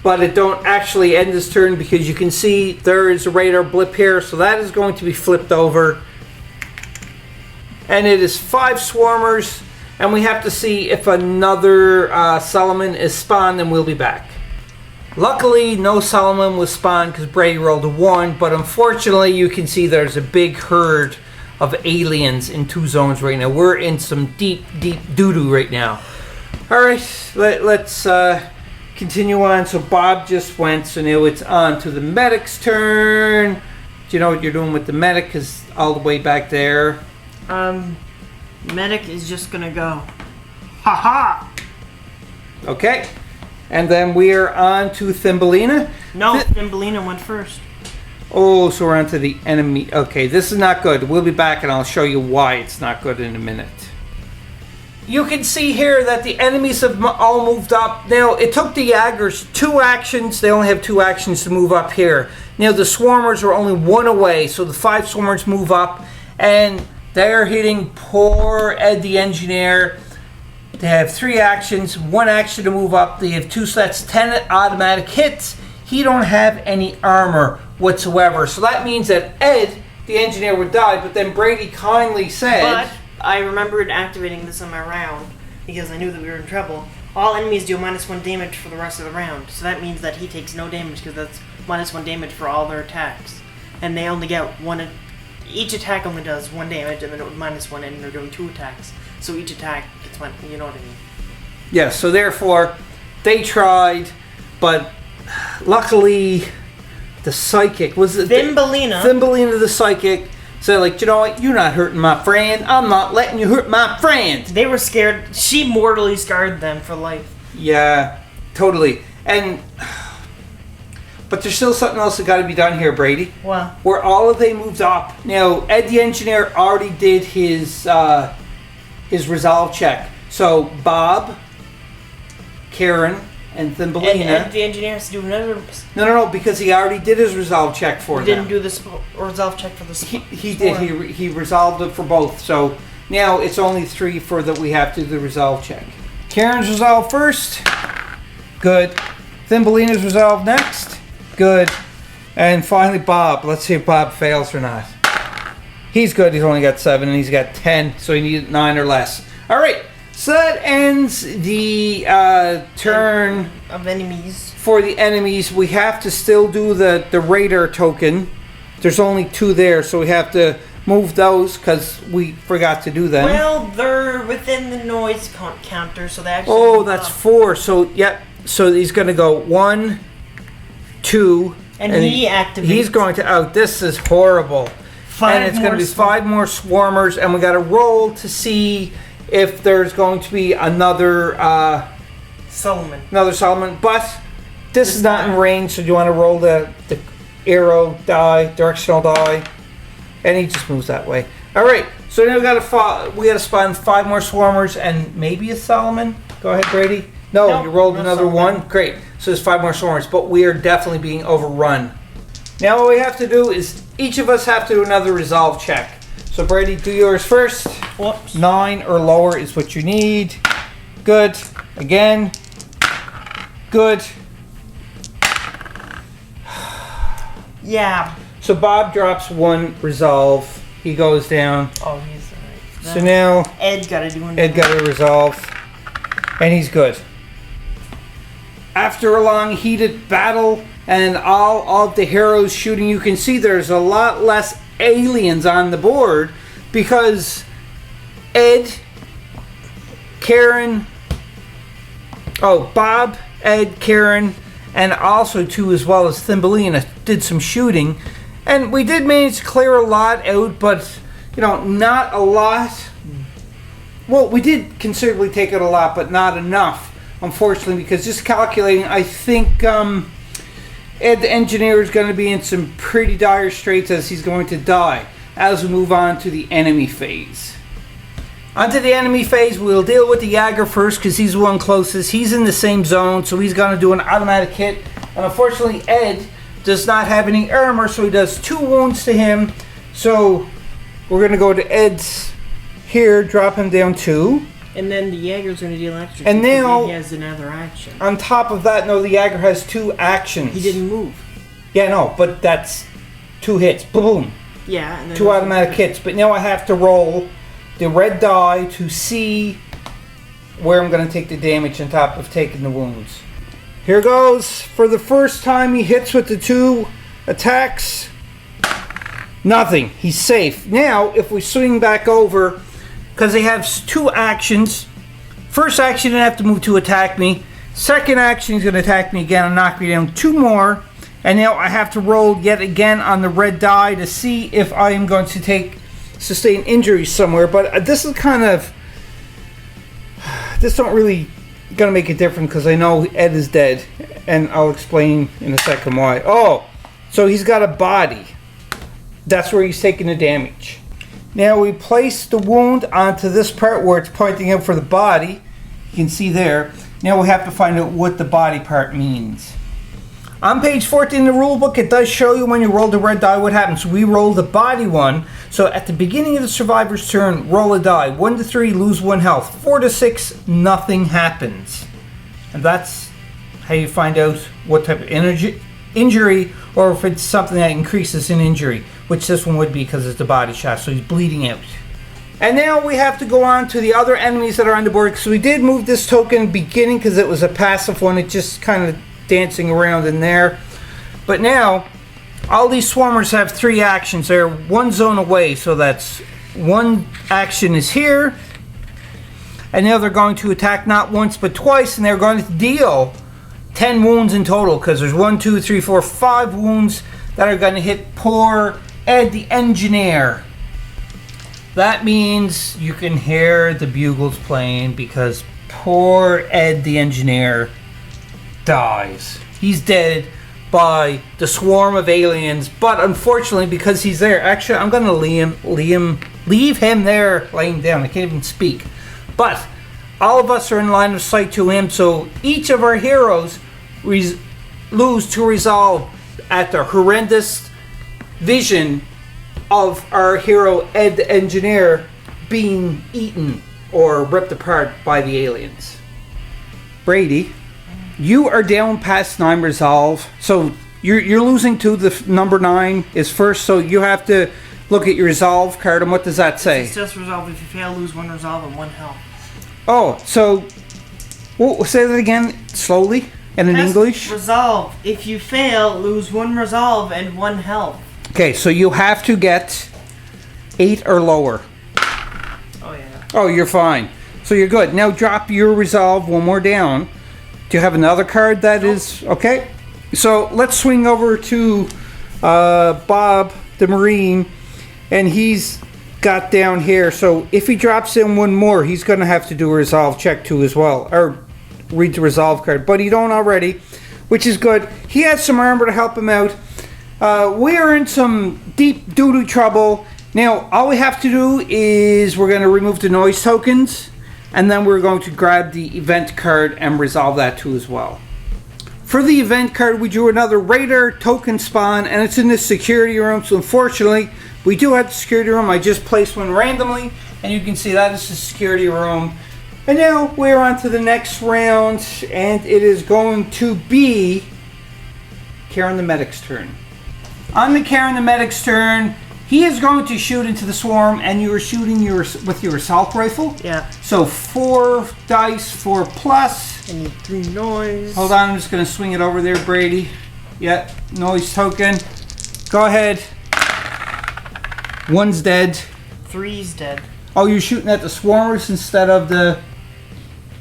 But it don't actually end his turn because you can see there is a radar blip here, so that is going to be flipped over. And it is 5 swarmers, and we have to see if another Solomon is spawned, and we'll be back. Luckily, no Solomon was spawned because Brady rolled a 1, but unfortunately, you can see there's a big herd of aliens in 2 zones right now. We're in some deep doo-doo right now. Alright, let's continue on. So Bob just went, so now it's on to the medic's turn. Do you know what you're doing with the medic? Because all the way back there. Medic is just gonna go. Ha-ha! Okay. And then we're on to Thumbelina. No, Thumbelina went first. Oh, so we're on to the enemy. Okay, this is not good. We'll be back and I'll show you why it's not good in a minute. You can see here that the enemies have all moved up. Now, it took the Jaggers 2 actions. They only have 2 actions to move up here. Now, the Swarmers are only 1 away, so the 5 Swarmers move up. And they're hitting poor Ed the Engineer. They have 3 actions, 1 action to move up. They have 2 sets, 10 automatic hits. He don't have any armor whatsoever. So that means that Ed, the Engineer, would die. But then Brady kindly said... But I remembered activating this in my round. because I knew that we were in trouble. All enemies do -1 damage for the rest of the round, so that means that he takes no damage because that's -1 damage for all their attacks, and they only get one. Each attack only does 1 damage, and then -1, and they're doing 2 attacks. So each attack gets 1. You know what I mean? Yeah. So therefore, they tried, but luckily, the psychic was it Thumbelina. Thumbelina, the psychic. So, like, you know what? You're not hurting my friend. I'm not letting you hurt my friend. They were scared. She mortally scarred them for life. Yeah, totally. But there's still something else that got to be done here, Brady. What? Where all of they moved up. Now, Ed the engineer already did his resolve check. So Bob, Karen, and Thumbelina. And the engineer has to do another. No, because he already did his resolve check for them. He didn't do the resolve check for the He did. He resolved it for both. So now it's only 3 for that we have to do the resolve check. Karen's resolve first. Good. Thumbelina's resolve next. Good. And finally Bob. Let's see if Bob fails or not. He's good. He's only got 7 and he's got 10. So he needed 9 or less. All right. So that ends the turn of enemies. For the enemies, we have to still do the radar token. There's only 2 there, so we have to move those because we forgot to do them. Well, they're within the noise counter, so they actually. Oh, that's 4. So yep. So he's going to go 1, 2, and he activates. He's going to out. This is horrible. 5 and it's going to be 5 more swarmers, and we got to roll to see if there's going to be another Solomon. Another Solomon, but this is not in range, so you want to roll the arrow die, directional die, and he just moves that way. All right, so now we got to spawn 5 more swarmers and maybe a Solomon. Go ahead, Brady. No, you rolled another Solomon. 1. Great. So there's 5 more swarmers, but we are definitely being overrun. Now what we have to do is each of us have to do another resolve check. So Brady, do yours first. Whoops. 9 or lower is what you need. Good. Again. Good. Yeah. So Bob drops 1 resolve. He goes down. Oh, he's alright. So now Ed got to do one. Ed got a resolve. And he's good. After a long heated battle and all of the heroes shooting, you can see there's a lot less aliens on the board because Ed, Karen, Bob, Ed, Karen, and also too as well as Thumbelina did some shooting, and we did manage to clear a lot out, but not a lot. Well, we did considerably take out a lot, but not enough, unfortunately, because just calculating, I think Ed the engineer is going to be in some pretty dire straits as he's going to die as we move on to the enemy phase. Onto the enemy phase, we'll deal with the Jagger first because he's the one closest. He's in the same zone, so he's going to do an automatic hit. And unfortunately, Ed does not have any armor, so he does 2 wounds to him. So we're going to go to Ed's here, drop him down 2. And then the Jaeger's going to deal extra. And now he has another action. On top of that, no, the Jagger has 2 actions. He didn't move. Yeah, no, but that's 2 hits. Boom. Yeah. And then 2 automatic hits. But now I have to roll the red die to see where I'm going to take the damage on top of taking the wounds. Here goes. For the first time, he hits with the 2 attacks. Nothing. He's safe. Now, if we swing back over, because he has 2 actions. First action, he have to move to attack me. Second action, he's going to attack me again and knock me down 2 more. And now I have to roll yet again on the red die to see if I am going to sustain injuries somewhere. But this is kind of... This don't really going to make a difference because I know Ed is dead. And I'll explain in a second why. Oh, so he's got a body. That's where he's taking the damage. Now we place the wound onto this part where it's pointing out for the body. You can see there. Now we have to find out what the body part means. On page 14 in the rule book, it does show you when you roll the red die what happens. We roll the body one. So at the beginning of the survivor's turn, roll a die. 1 to 3, lose 1 health. 4 to 6, nothing happens. And that's how you find out what type of injury or if it's something that increases in injury, which this one would be because it's the body shot, so he's bleeding out. And now we have to go on to the other enemies that are on the board. So we did move this token beginning because it was a passive one. It just kind of dancing around in there. But now, all these swarmers have 3 actions. They're 1 zone away. So that's 1 action is here. And now they're going to attack not once but twice. And they're going to deal 10 wounds in total. Because there's 1, 2, 3, 4, 5 wounds that are going to hit poor Ed the Engineer. That means you can hear the bugles playing because poor Ed the Engineer dies. He's dead by the swarm of aliens, but unfortunately because he's there, actually I'm going to leave him there laying down. I can't even speak. But all of us are in line of sight to him, so each of our heroes lose to resolve at the horrendous vision of our hero Ed the Engineer being eaten or ripped apart by the aliens. Brady, you are down past 9 resolve, so you're losing to the number 9 is first, so you have to look at your resolve card, and what does that say? It's just resolve. If you fail, lose 1 resolve and 1 health. Oh, so we'll say that again slowly and in English. Resolve. If you fail, lose 1 resolve and 1 health. Okay, so you have to get 8 or lower. Oh, yeah. Oh, you're fine. So you're good. Now drop your resolve 1 more down. Do you have another card that is... Okay. So let's swing over to Bob the Marine. And he's got down here. So if he drops in 1 more, he's going to have to do a resolve check too as well. Or read the resolve card. But he don't already, which is good. He has some armor to help him out. We are in some deep doo-doo trouble. Now, all we have to do is we're going to remove the noise tokens, and then we're going to grab the event card and resolve that too as well. For the event card, we drew another Raider token spawn, and it's in this security room. So unfortunately, we do have the security room. I just placed one randomly, and you can see that is the security room. And now we're on to the next round, and it is going to be Karen the Medic's turn. On the Karen the Medic's turn, he is going to shoot into the swarm, and you are shooting with your assault rifle. Yeah. So 4 dice, 4 plus. I need 3 noise. Hold on, I'm just going to swing it over there, Brady. Yeah, noise token. Go ahead. 1's dead. 3's dead. Oh, you're shooting at the swarmers instead of the...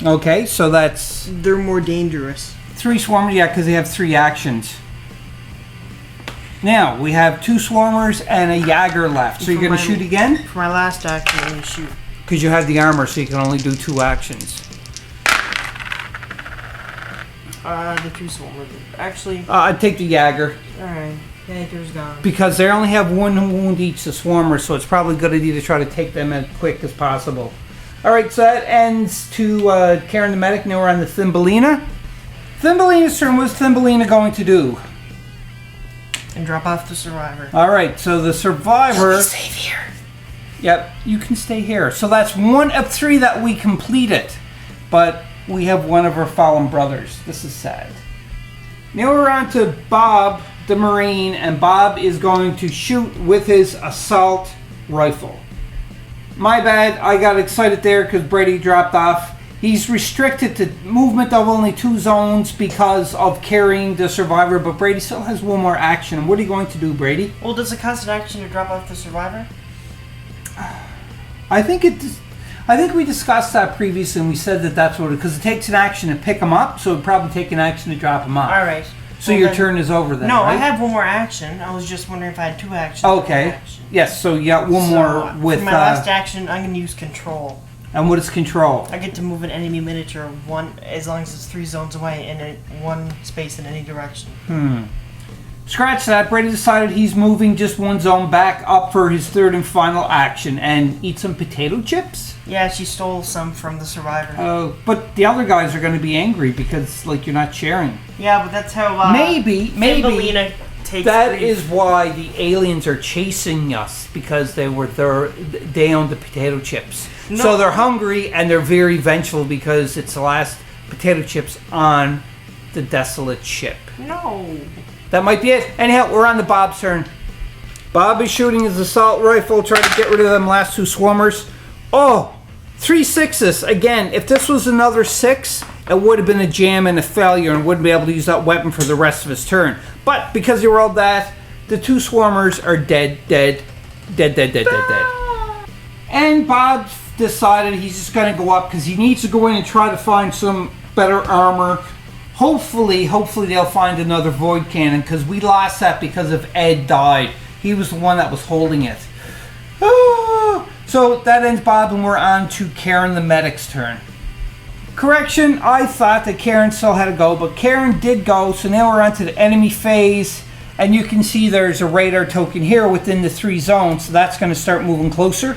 Okay, so that's... They're more dangerous. 3 swarmers, yeah, because they have 3 actions. Now, we have 2 swarmers and a Jaeger left. So you're going to shoot again? For my last action, I'm going to shoot. Because you have the armor, so you can only do 2 actions. The 2 swarmers. Actually... I'd take the Jaeger. Alright. Jaeger's gone. Because they only have 1 wound each, the swarmers, so it's probably a good idea to try to take them as quick as possible. Alright, so that ends to Karen the Medic. Now we're on the Thumbelina. Thumbelina's turn. What's Thumbelina going to do? And drop off the survivor. Alright, so the survivor... Save here. Yep, you can stay here. So that's 1 of 3 that we completed. But we have one of our fallen brothers. This is sad. Now we're on to Bob the Marine, and Bob is going to shoot with his assault rifle. My bad, I got excited there because Brady dropped off. He's restricted to movement of only 2 zones because of carrying the survivor, but Brady still has 1 more action. What are you going to do, Brady? Well, does it cost an action to drop off the survivor? I think we discussed that previously, and we said that that's what it... Because it takes an action to pick him up, so it would probably take an action to drop him off. Alright. So well, your turn is over then, no, right? I have 1 more action. I was just wondering if I had 2 actions. Okay. Yes, so you got 1 more with... For my last action, I'm going to use control. And what is control? I get to move an enemy miniature 1 as long as it's 3 zones away in 1 space in any direction. Scratch that. Brady decided he's moving just 1 zone back up for his 3rd and final action and eat some potato chips? Yeah, she stole some from the survivor. Oh, but the other guys are going to be angry because, like, you're not sharing. Yeah, but that's how, maybe takes that is why the aliens are chasing us, because they owned the potato chips. No. So they're hungry and they're very vengeful because it's the last potato chips on the desolate ship. No. That might be it. Anyhow, we're on to Bob's turn. Bob is shooting his assault rifle, trying to get rid of them last 2 swarmers. Oh, 3 sixes. Again, if this was another 6, it would have been a jam and a failure and wouldn't be able to use that weapon for the rest of his turn. But because he rolled that, the 2 swarmers are dead. And Bob decided he's just going to go up because he needs to go in and try to find some better armor. Hopefully they'll find another void cannon because we lost that because of Ed died. He was the one that was holding it. So that ends Bob and we're on to Karen the medic's turn. Correction, I thought that Karen still had to go, but Karen did go, so now we're on to the enemy phase. And you can see there's a radar token here within the 3 zones, so that's going to start moving closer.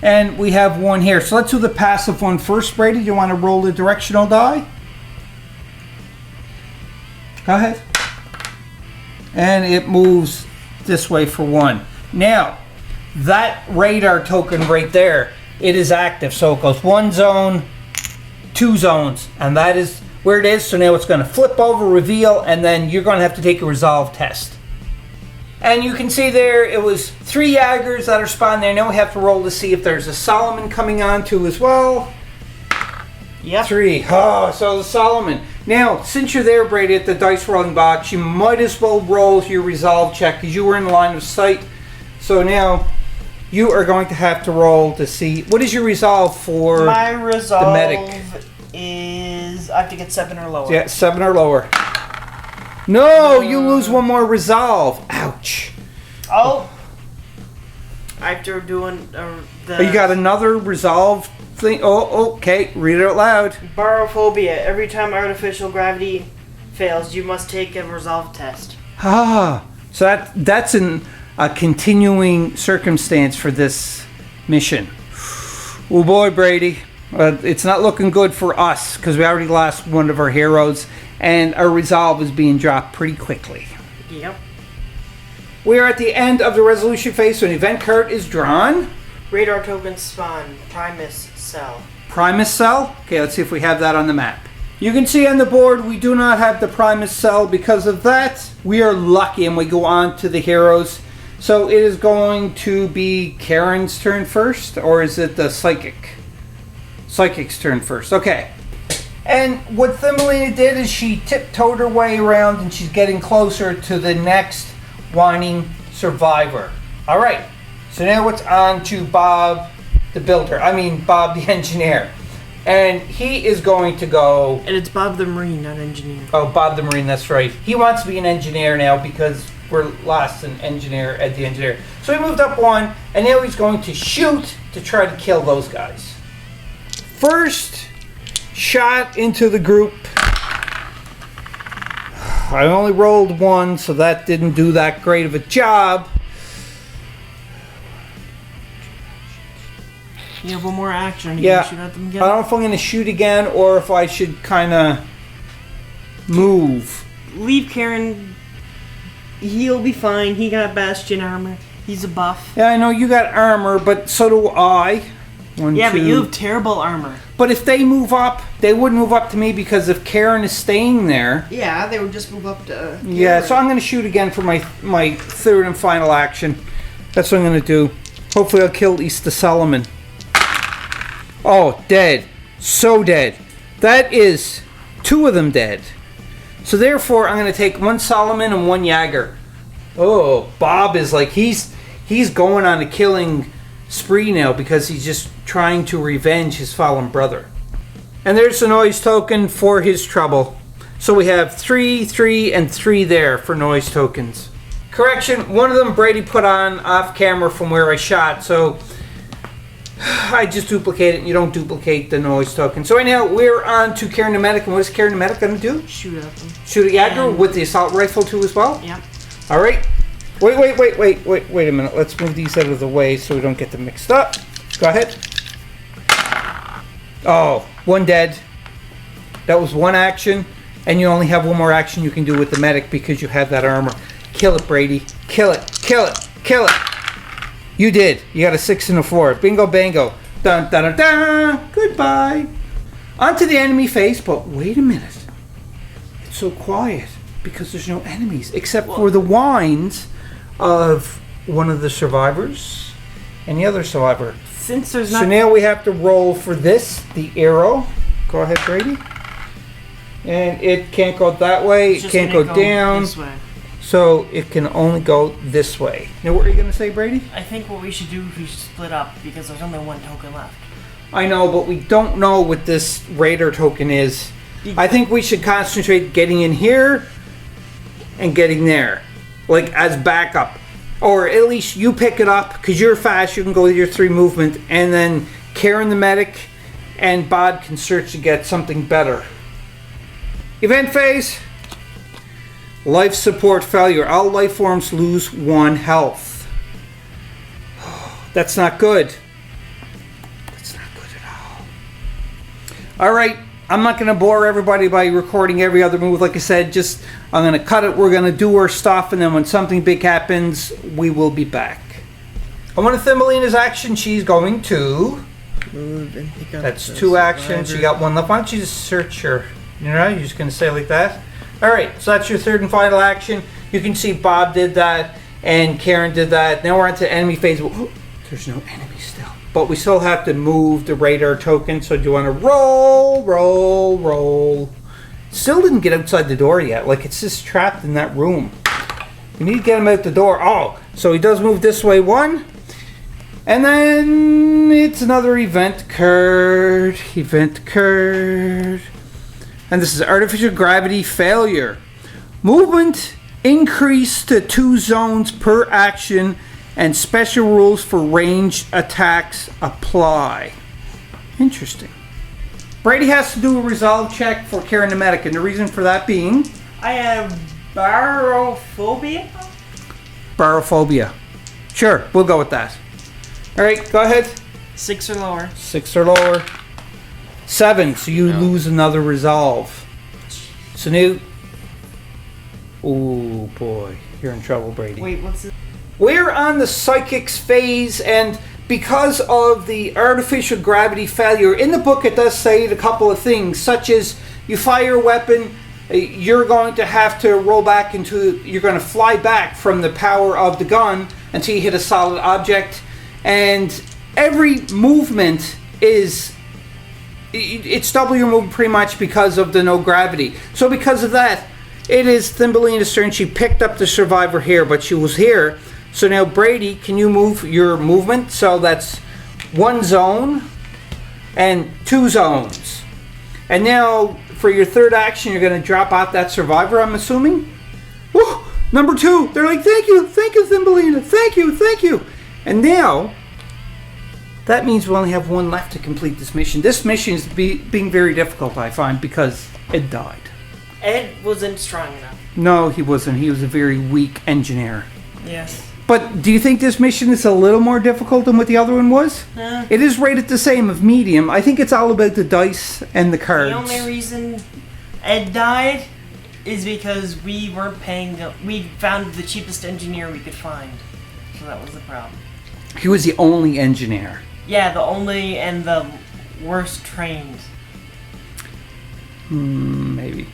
And we have one here. So let's do the passive one first. Brady, do you want to roll the directional die? Go ahead. And it moves this way for 1. Now, that radar token right there, it is active. So it goes 1 zone, 2 zones. And that is where it is. So now it's going to flip over, reveal, and then you're going to have to take a resolve test. And you can see there, it was 3 Jaggers that are spawned there. Now we have to roll to see if there's a Solomon coming on too as well. Yep. 3. Oh, so the Solomon. Now, since you're there, Brady, at the dice rolling box, you might as well roll your resolve check because you were in line of sight. So now, you are going to have to roll to see, what is your resolve for my resolve the medic? Is, I have to get 7 or lower. Yeah, 7 or lower. No, you lose 1 more resolve. Ouch. Oh. After doing Oh, you got another resolve thing? Oh, okay. Read it out loud. Barophobia. Every time artificial gravity fails, you must take a resolve test. Ah, so that's a continuing circumstance for this mission. Oh boy, Brady. It's not looking good for us because we already lost one of our heroes and our resolve is being dropped pretty quickly. Yep. We are at the end of the resolution phase, so an event card is drawn. Radar token spawn. Primus cell. Primus cell? Okay, let's see if we have that on the map. You can see on the board we do not have the Primus cell. Because of that, we are lucky and we go on to the heroes. So it is going to be Karen's turn first, or is it the Psychic? Psychic's turn first. Okay. And what Thumbelina did is she tiptoed her way around and she's getting closer to the next whining survivor. Alright. So now it's on to Bob the builder. I mean Bob the engineer. And he is going to go... And it's Bob the Marine, not engineer. Oh, Bob the Marine, that's right. He wants to be an engineer now because we're lost an engineer at the engineer. So he moved up 1 and now he's going to shoot to try to kill those guys. First shot into the group. I only rolled 1, so that didn't do that great of a job. You have 1 more action. Yeah, Shoot at them I again? don't know if I'm going to shoot again or if I should kind of move. Leave Karen. He'll be fine. He got Bastion armor. He's a buff. Yeah, I know you got armor, but so do I. 1, Yeah, 2. but you have terrible armor. But if they move up, they wouldn't move up to me because if Karen is staying there... Yeah, they would just move up to... Yeah, so I'm going to shoot again for my 3rd and final action. That's what I'm going to do. Hopefully I'll kill at least the Solomon. Oh, dead. So dead. That is 2 of them dead. So therefore, I'm going to take 1 Solomon and 1 Jaeger. Oh, Bob is like, he's going on a killing spree now because he's just trying to revenge his fallen brother. And there's the noise token for his trouble. So we have 3, 3, and 3 there for noise tokens. Correction, one of them Brady put on off camera from where I shot, so I just duplicate it and you don't duplicate the noise token. So right now we're on to Karen the Medic, and what is Karen the Medic going to do? Shoot at them. Shoot a Jaeger with the assault rifle too as well? Yep. Alright. Wait a minute. Let's move these out of the way so we don't get them mixed up. Go ahead. Oh, 1 dead. That was 1 action, and you only have 1 more action you can do with the medic because you have that armor. Kill it, Brady. Kill it. Kill it. Kill it. You did. You got a 6 and a 4. Bingo, bango. Dun, dun, dun, dun. Goodbye. Onto the enemy phase, but wait a minute. It's so quiet because there's no enemies except for the whines of one of the survivors and the other survivor. Since there's So not... now we have to roll for this, the arrow. Go ahead, Brady. And it can't go that way. It's It just can't gonna go down. This way. So it can only go this way. Now what are you going to say, Brady? I think what we should do is we should split up because there's only one token left. I know, but we don't know what this Raider token is. I think we should concentrate getting in here and getting there. Like as backup. Or at least you pick it up because you're fast. You can go with your 3 movement. And then Karen the medic and Bod can search to get something better. Event phase. Life support failure. All life forms lose 1 health. That's not good. That's not good at all. Alright, I'm not going to bore everybody by recording every other move. Like I said, just I'm going to cut it. We're going to do our stuff, and then when something big happens, we will be back. I want to Thumbelina's action. She's going to... Move and pick up. That's the 2 actions. survivor. You got 1 left. Why don't you just search her? You know, you're just going to say like that. Alright, so that's your 3rd and final action. You can see Bob did that and Karen did that. Now we're on to enemy phase. There's no enemy still. But we still have to move the radar token. So do you want to roll? Still didn't get outside the door yet. Like it's just trapped in that room. We need to get him out the door. Oh, so he does move this way 1. And then it's another event card. And this is artificial gravity failure. Movement increased to 2 zones per action and special rules for ranged attacks apply. Interesting. Brady has to do a resolve check for Karen the medic, and the reason for that being... I have barophobia. Barophobia. Sure, we'll go with that. Alright, go ahead. 6 or lower. 6 or lower. 7, so you lose another resolve. So now... Oh boy, you're in trouble, Brady. Wait, what's it? We're on the psychics phase, and because of the artificial gravity failure, in the book it does say a couple of things, such as you fire a weapon, you're going to have to roll back into... You're going to fly back from the power of the gun until you hit a solid object, and every movement is... It's double your movement pretty much because of the no gravity. So because of that, it is Thumbelina's turn. She picked up the survivor here, but she was here. So now Brady, can you move your movement? So that's 1 zone and 2 zones. And now for your 3rd action, you're going to drop out that survivor, I'm assuming? Woo! Number 2. They're like, thank you, Thumbelina, thank you. And now... That means we only have 1 left to complete this mission. This mission is being very difficult, I find, because Ed died. Ed wasn't strong enough. No, he wasn't. He was a very weak engineer. Yes. But do you think this mission is a little more difficult than what the other one was? It is rated the same of medium. I think it's all about the dice and the cards. The only reason Ed died is because we weren't paying... We found the cheapest engineer we could find. So that was the problem. He was the only engineer. Yeah, the only and the worst trained. Maybe.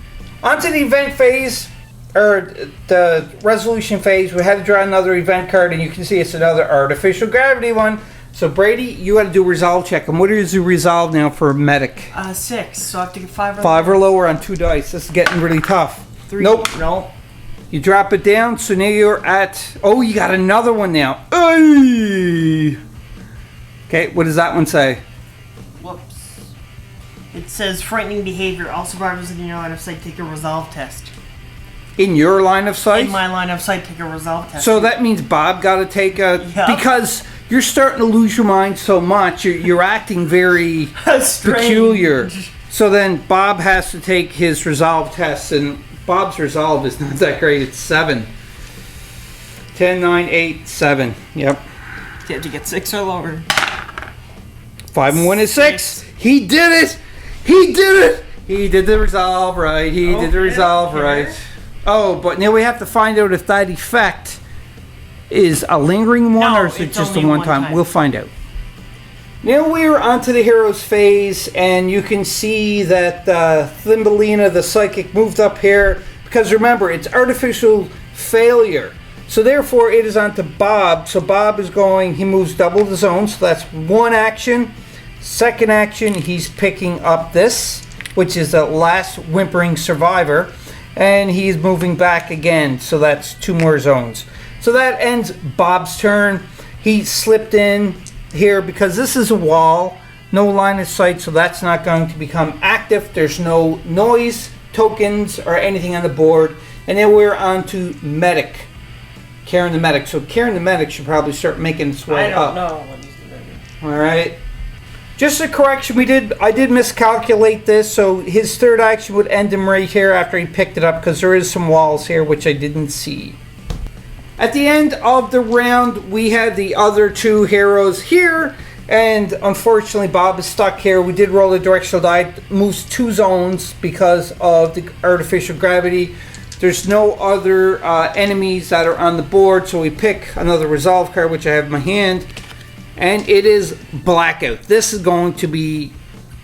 On to the event phase, or the resolution phase. We had to draw another event card, and you can see it's another artificial gravity one. So Brady, you had to do a resolve check. And what is your resolve now for medic? 6, so I have to get 5 or 5 or lower on 2 dice. This is getting really tough. 3. Nope. No. You drop it down, so now you're at... Oh, you got another one now. Ay! Okay, what does that one say? Whoops. It says frightening behavior. All survivors in your line of sight take a resolve test. In your line of sight? In my line of sight, take a resolve test. So that means Bob got to take a... Yep. Because you're starting to lose your mind so much, you're acting very Strange. peculiar. So then Bob has to take his resolve test, and Bob's resolve is not that great. It's 7. 10, 9, 8, 7. Yep. You have to get 6 or lower. 5 and 1 is 6. He did it! He did the resolve right. He did the resolve right. Oh, but now we have to find out if that effect is a lingering one or is it it's just a only one one time? time. We'll find out. Now we're onto the heroes phase, and you can see that Thumbelina the psychic moved up here because remember it's artificial failure. So therefore, it is on to Bob. So Bob is going, he moves double the zone, so that's one action. Second action, he's picking up this, which is the last whimpering survivor. And he's moving back again, so that's 2 more zones. So that ends Bob's turn. He slipped in here because this is a wall, no line of sight, so that's not going to become active. There's no noise, tokens, or anything on the board. And then we're on to Medic. Karen the Medic. So Karen the Medic should probably start making its way up. I don't know what he's doing. Alright. Just a correction, I did miscalculate this, so his third action would end him right here after he picked it up, because there is some walls here which I didn't see. At the end of the round, we had the other 2 heroes here, and unfortunately Bob is stuck here. We did roll a directional die, moves 2 zones because of the artificial gravity. There's no other enemies that are on the board, so we pick another resolve card, which I have in my hand, and it is Blackout. This is going to be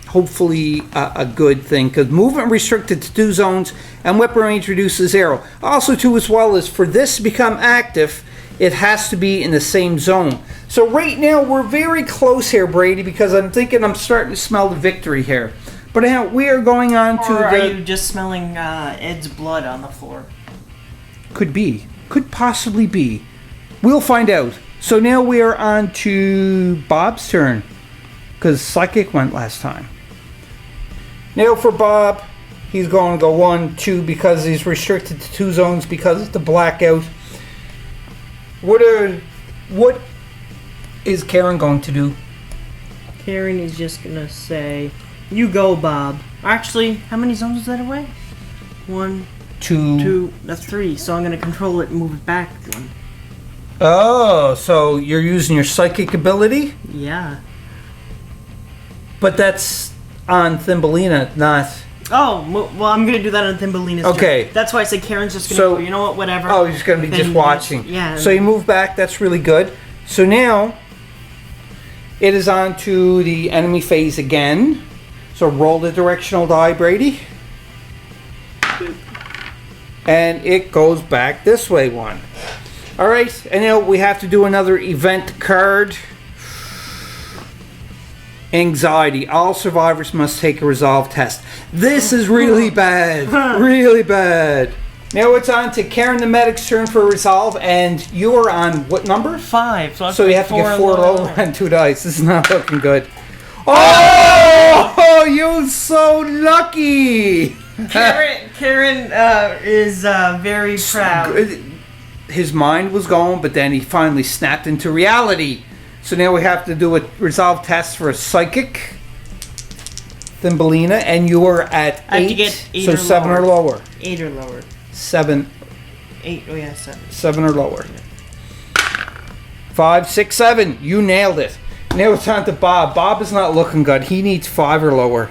hopefully a good thing, because movement restricted to 2 zones, and weapon range reduces 0. Also, too, as well as for this to become active, it has to be in the same zone. So right now, we're very close here, Brady, because I'm thinking I'm starting to smell the victory here. But now we are going on to are you just smelling Ed's blood on the floor? Could be. Could possibly be. We'll find out. So now we are on to Bob's turn, because Psychic went last time. Now for Bob, he's going to go 1, 2, because he's restricted to 2 zones because of the blackout. What is Karen going to do? Karen is just gonna say, "You go, Bob." Actually, how many zones is that away? 1, 2. That's 3. So I'm gonna control it and move it back 1. Oh, so you're using your psychic ability? Yeah. But that's on Thumbelina, not... Oh, well, I'm gonna do that on Thumbelina's Okay. turn. That's why I said Karen's just gonna go, you know what, whatever. Oh, you're just gonna be Then just watching. Yeah. So you move back, that's really good. So now, it is on to the enemy phase again. So roll the directional die, Brady. And it goes back this way 1. Alright, and now we have to do another event card. Anxiety. All survivors must take a resolve test. This is really bad. Really bad. Now it's on to Karen the Medic's turn for a resolve, and you are on what number? 5. So you have to get 4 lower and 2 dice. This is not looking good. Oh, you're so lucky. Karen is very proud. His mind was going, but then he finally snapped into reality. So now we have to do a resolve test for a psychic. Thumbelina, and you are at 8. I have to get 8 so or 7 lower. or lower. 8 or lower. 7. 8. Oh yeah, 7. 7 or lower. 5, 6, 7. You nailed it. Now it's on to Bob. Bob is not looking good. He needs 5 or lower.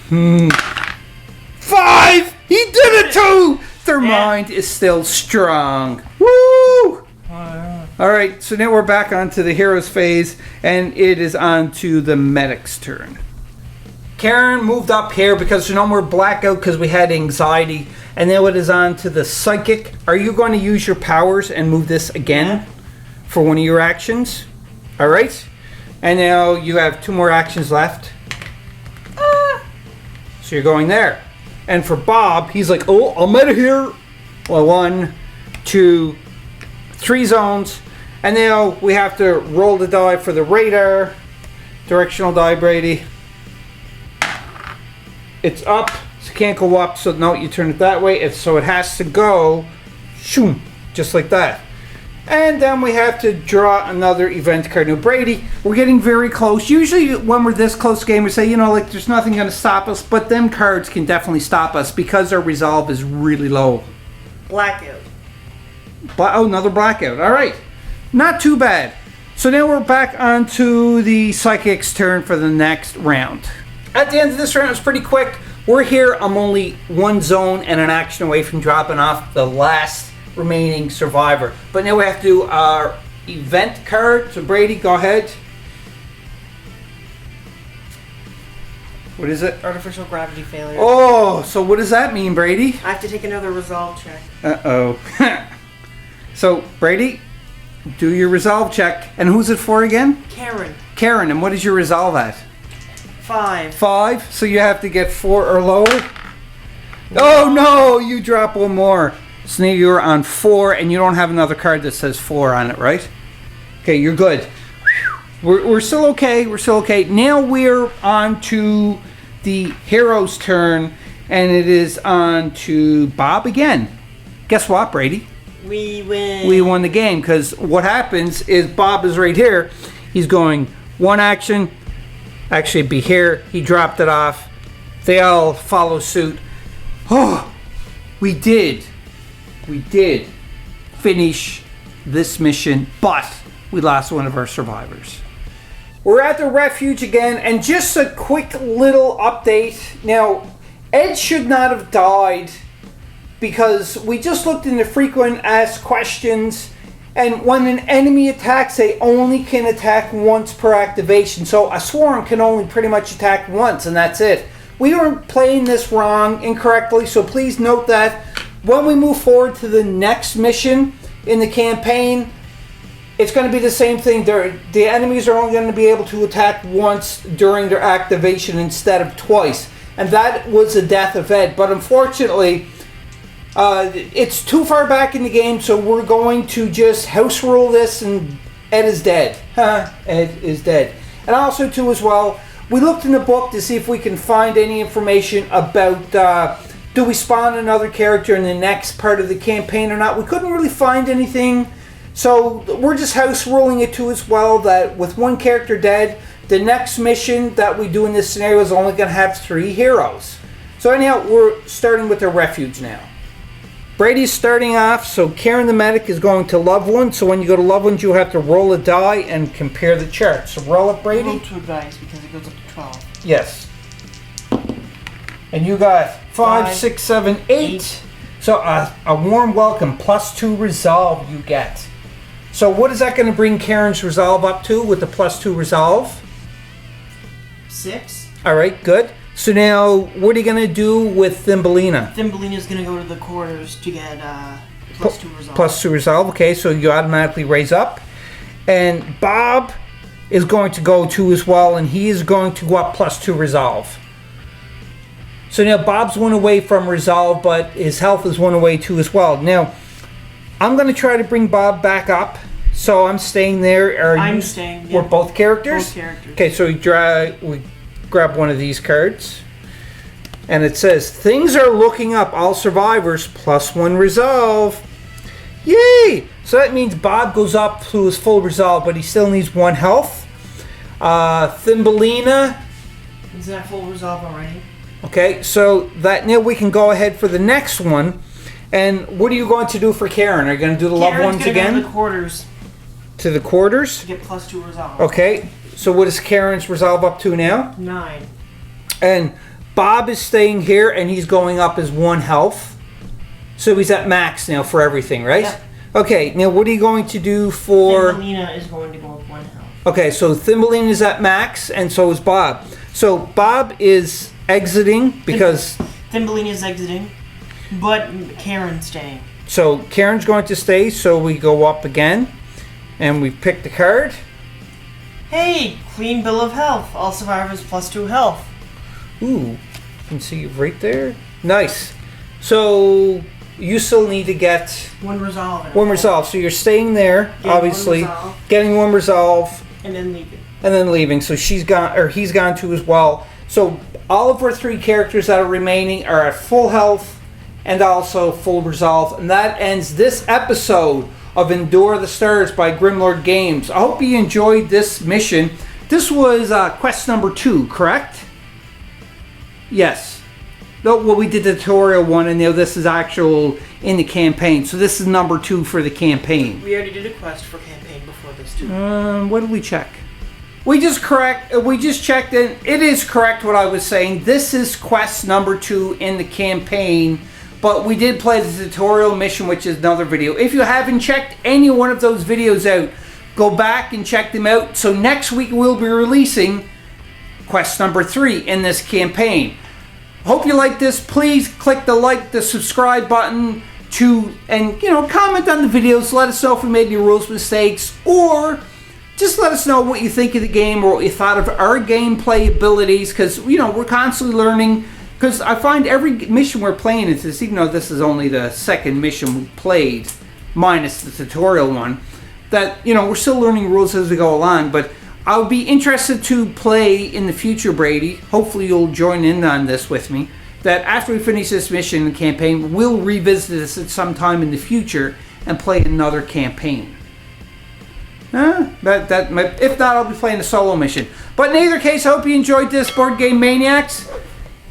5! He did it too! Their mind is still strong. Woo! Alright, so now we're back onto the heroes phase, and it is on to the medic's turn. Karen moved up here because there's no more blackout because we had anxiety. And now it is on to the psychic. Are you going to use your powers and move this again for one of your actions? Alright. And now you have 2 more actions left. So you're going there. And for Bob, he's like, oh, I'm out of here. Well, 1, 2, 3 zones. And now we have to roll the die for the radar. Directional die, Brady. It's up. So it can't go up. So no, you turn it that way. So it has to go, shoom, just like that. And then we have to draw another event card. Now, Brady, we're getting very close. Usually when we're this close game, we say, you know, like there's nothing going to stop us. But them cards can definitely stop us because our resolve is really low. Blackout. Oh, another blackout. All right. Not too bad. So now we're back onto the Psychic's turn for the next round. At the end of this round, it's pretty quick. We're here. I'm only 1 zone and an action away from dropping off the last remaining survivor. But now we have to do our event card. So Brady, go ahead. What is it? Artificial gravity failure. Oh, so what does that mean, Brady? I have to take another resolve check. Uh-oh. So, Brady, do your resolve check. And who's it for again? Karen. Karen, and what is your resolve at? 5. 5, so you have to get 4 or lower. Oh no, you drop one more. So now you're on 4, and you don't have another card that says 4 on it, right? Okay, you're good. We're still okay. We're still okay. Now we're on to the hero's turn, and it is on to Bob again. Guess what, Brady? We win. We won the game, because what happens is Bob is right here. He's going 1 action. Actually, it'd be here. He dropped it off. They all follow suit. Oh, we did finish this mission, but we lost one of our survivors. We're at the refuge again, and just a quick little update. Now, Ed should not have died because we just looked in the frequent asked questions, and when an enemy attacks, they only can attack once per activation. So a swarm can only pretty much attack once, and that's it. We were playing this wrong, incorrectly, so please note that when we move forward to the next mission in the campaign, it's going to be the same thing. The enemies are only going to be able to attack once during their activation instead of twice. And that was the death of Ed. But unfortunately, it's too far back in the game, so we're going to just house rule this, and Ed is dead. Ed is dead. And also, too, as well, we looked in the book to see if we can find any information about do we spawn another character in the next part of the campaign or not. We couldn't really find anything, so we're just house ruling it too as well, that with 1 character dead, the next mission that we do in this scenario is only going to have 3 heroes. So anyhow, we're starting with the refuge now. Brady's starting off, so Karen the medic is going to loved ones. So when you go to loved ones, you have to roll a die and compare the chart. So roll it, Brady. Roll 2 dice because it goes up to 12. Yes. And you got 5, 6, 7, 8. So a warm welcome plus 2 resolve you get. So what is that going to bring Karen's resolve up to with the plus 2 resolve? 6. All right, good. So now, what are you going to do with Thumbelina? Thumbelina's going to go to the quarters to get plus 2 resolve. Plus 2 resolve, okay, so you automatically raise up. And Bob is going to go 2 as well, and he is going to go up plus 2 resolve. So now Bob's 1 away from resolve, but his health is 1 away too as well. Now, I'm going to try to bring Bob back up, so I'm staying there. I'm staying, yeah. We're both characters? Both characters. Okay, so we grab one of these cards, and it says, things are looking up, all survivors, plus 1 resolve. Yay! So that means Bob goes up to his full resolve, but he still needs 1 health. Thumbelina. Is that full resolve already? Okay, so that now we can go ahead for the next one. And what are you going to do for Karen? Are you going to do the loved ones again? Go to the quarters. To the quarters? To get plus 2 resolve. Okay, so what is Karen's resolve up to now? 9. And Bob is staying here, and he's going up his 1 health. So he's at max now for everything, right? Yep. Okay, now what are you going to do for... Thumbelina is going to go up 1 health. Okay, so Thumbelina is at max, and so is Bob. So Bob is exiting because... Thumbelina is exiting, but Karen's staying. So Karen's going to stay, so we go up again, and we pick the card. Hey, clean bill of health. All survivors plus 2 health. Ooh, you can see right there. Nice. So you still need to get 1 resolve. 1 resolve. So you're staying there, obviously, getting 1 resolve, and then leaving. And then leaving. So she's gone, or he's gone too as well. So all of our 3 characters that are remaining are at full health and also full resolve, and that ends this episode of Endure the Stars by Grimlord Games. I hope you enjoyed this mission. This was quest number 2, correct? Yes. No, well, we did the tutorial one, and now this is actual in the campaign. So this is number 2 for the campaign. We already did a quest for campaign before this too. What did we check? We just checked, and it is correct what I was saying. This is quest number 2 in the campaign. But we did play the tutorial mission, which is another video. If you haven't checked any one of those videos out, go back and check them out. So next week we'll be releasing quest number 3 in this campaign. Hope you like this. Please click the like, the subscribe button. and comment on the videos. Let us know if we made any rules mistakes, or just let us know what you think of the game or what you thought of our gameplay abilities, because we're constantly learning. Because I find every mission we're playing is this, even though this is only the second mission we played, minus the tutorial one, that we're still learning rules as we go along. But I'll be interested to play in the future, Brady. Hopefully you'll join in on this with me. That after we finish this mission and campaign, we'll revisit this at some time in the future and play another campaign. If not, I'll be playing a solo mission. But in either case, I hope you enjoyed this, Board Game Maniacs,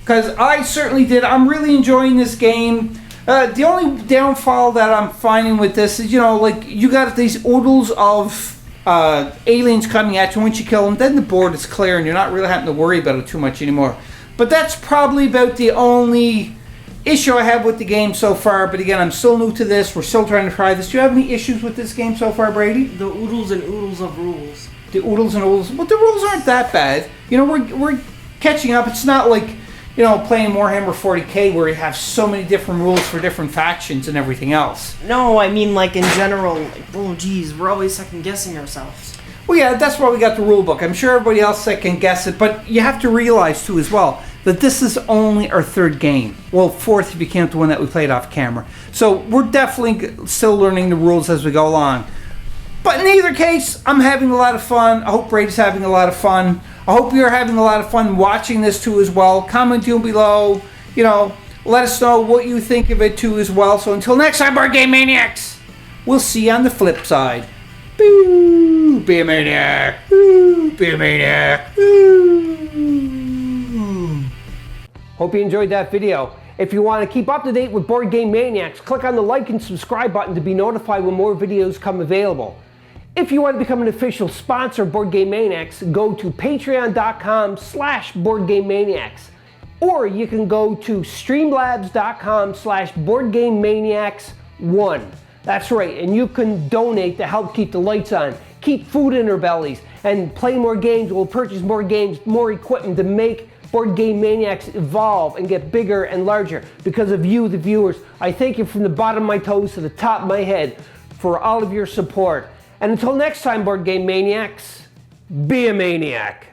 because I certainly did. I'm really enjoying this game. The only downfall that I'm finding with this is, like, you got these oodles of aliens coming at you. Once you kill them, then the board is clear and you're not really having to worry about it too much anymore. But that's probably about the only issue I have with the game so far. But again, I'm still new to this. We're still trying to try this. Do you have any issues with this game so far, Brady? The oodles and oodles of rules. The oodles and oodles. But the rules aren't that bad. We're catching up. It's not like, playing Warhammer 40k where you have so many different rules for different factions and everything else. No, I mean, like, in general, we're always second-guessing ourselves. Well, yeah, that's why we got the rule book. I'm sure everybody else can guess it, but you have to realize, too, as well, that this is only our third game. Well, fourth if you count the one that we played off camera. So we're definitely still learning the rules as we go along. But in either case, I'm having a lot of fun. I hope Brady's having a lot of fun. I hope you're having a lot of fun watching this, too, as well. Comment down below. Let us know what you think of it, too, as well. So until next time, Board Game Maniacs, we'll see you on the flip side. Boo! Be a maniac! Boo! Be a maniac! Boo! Hope you enjoyed that video. If you want to keep up to date with Board Game Maniacs, click on the like and subscribe button to be notified when more videos come available. If you want to become an official sponsor of Board Game Maniacs, go to patreon.com/BoardGameManiacs. Or you can go to streamlabs.com/BoardGameManiacs1. That's right, and you can donate to help keep the lights on, keep food in our bellies, and play more games. We'll purchase more games, more equipment to make Board Game Maniacs evolve and get bigger and larger. Because of you, the viewers, I thank you from the bottom of my toes to the top of my head for all of your support. And until next time, Board Game Maniacs, be a maniac.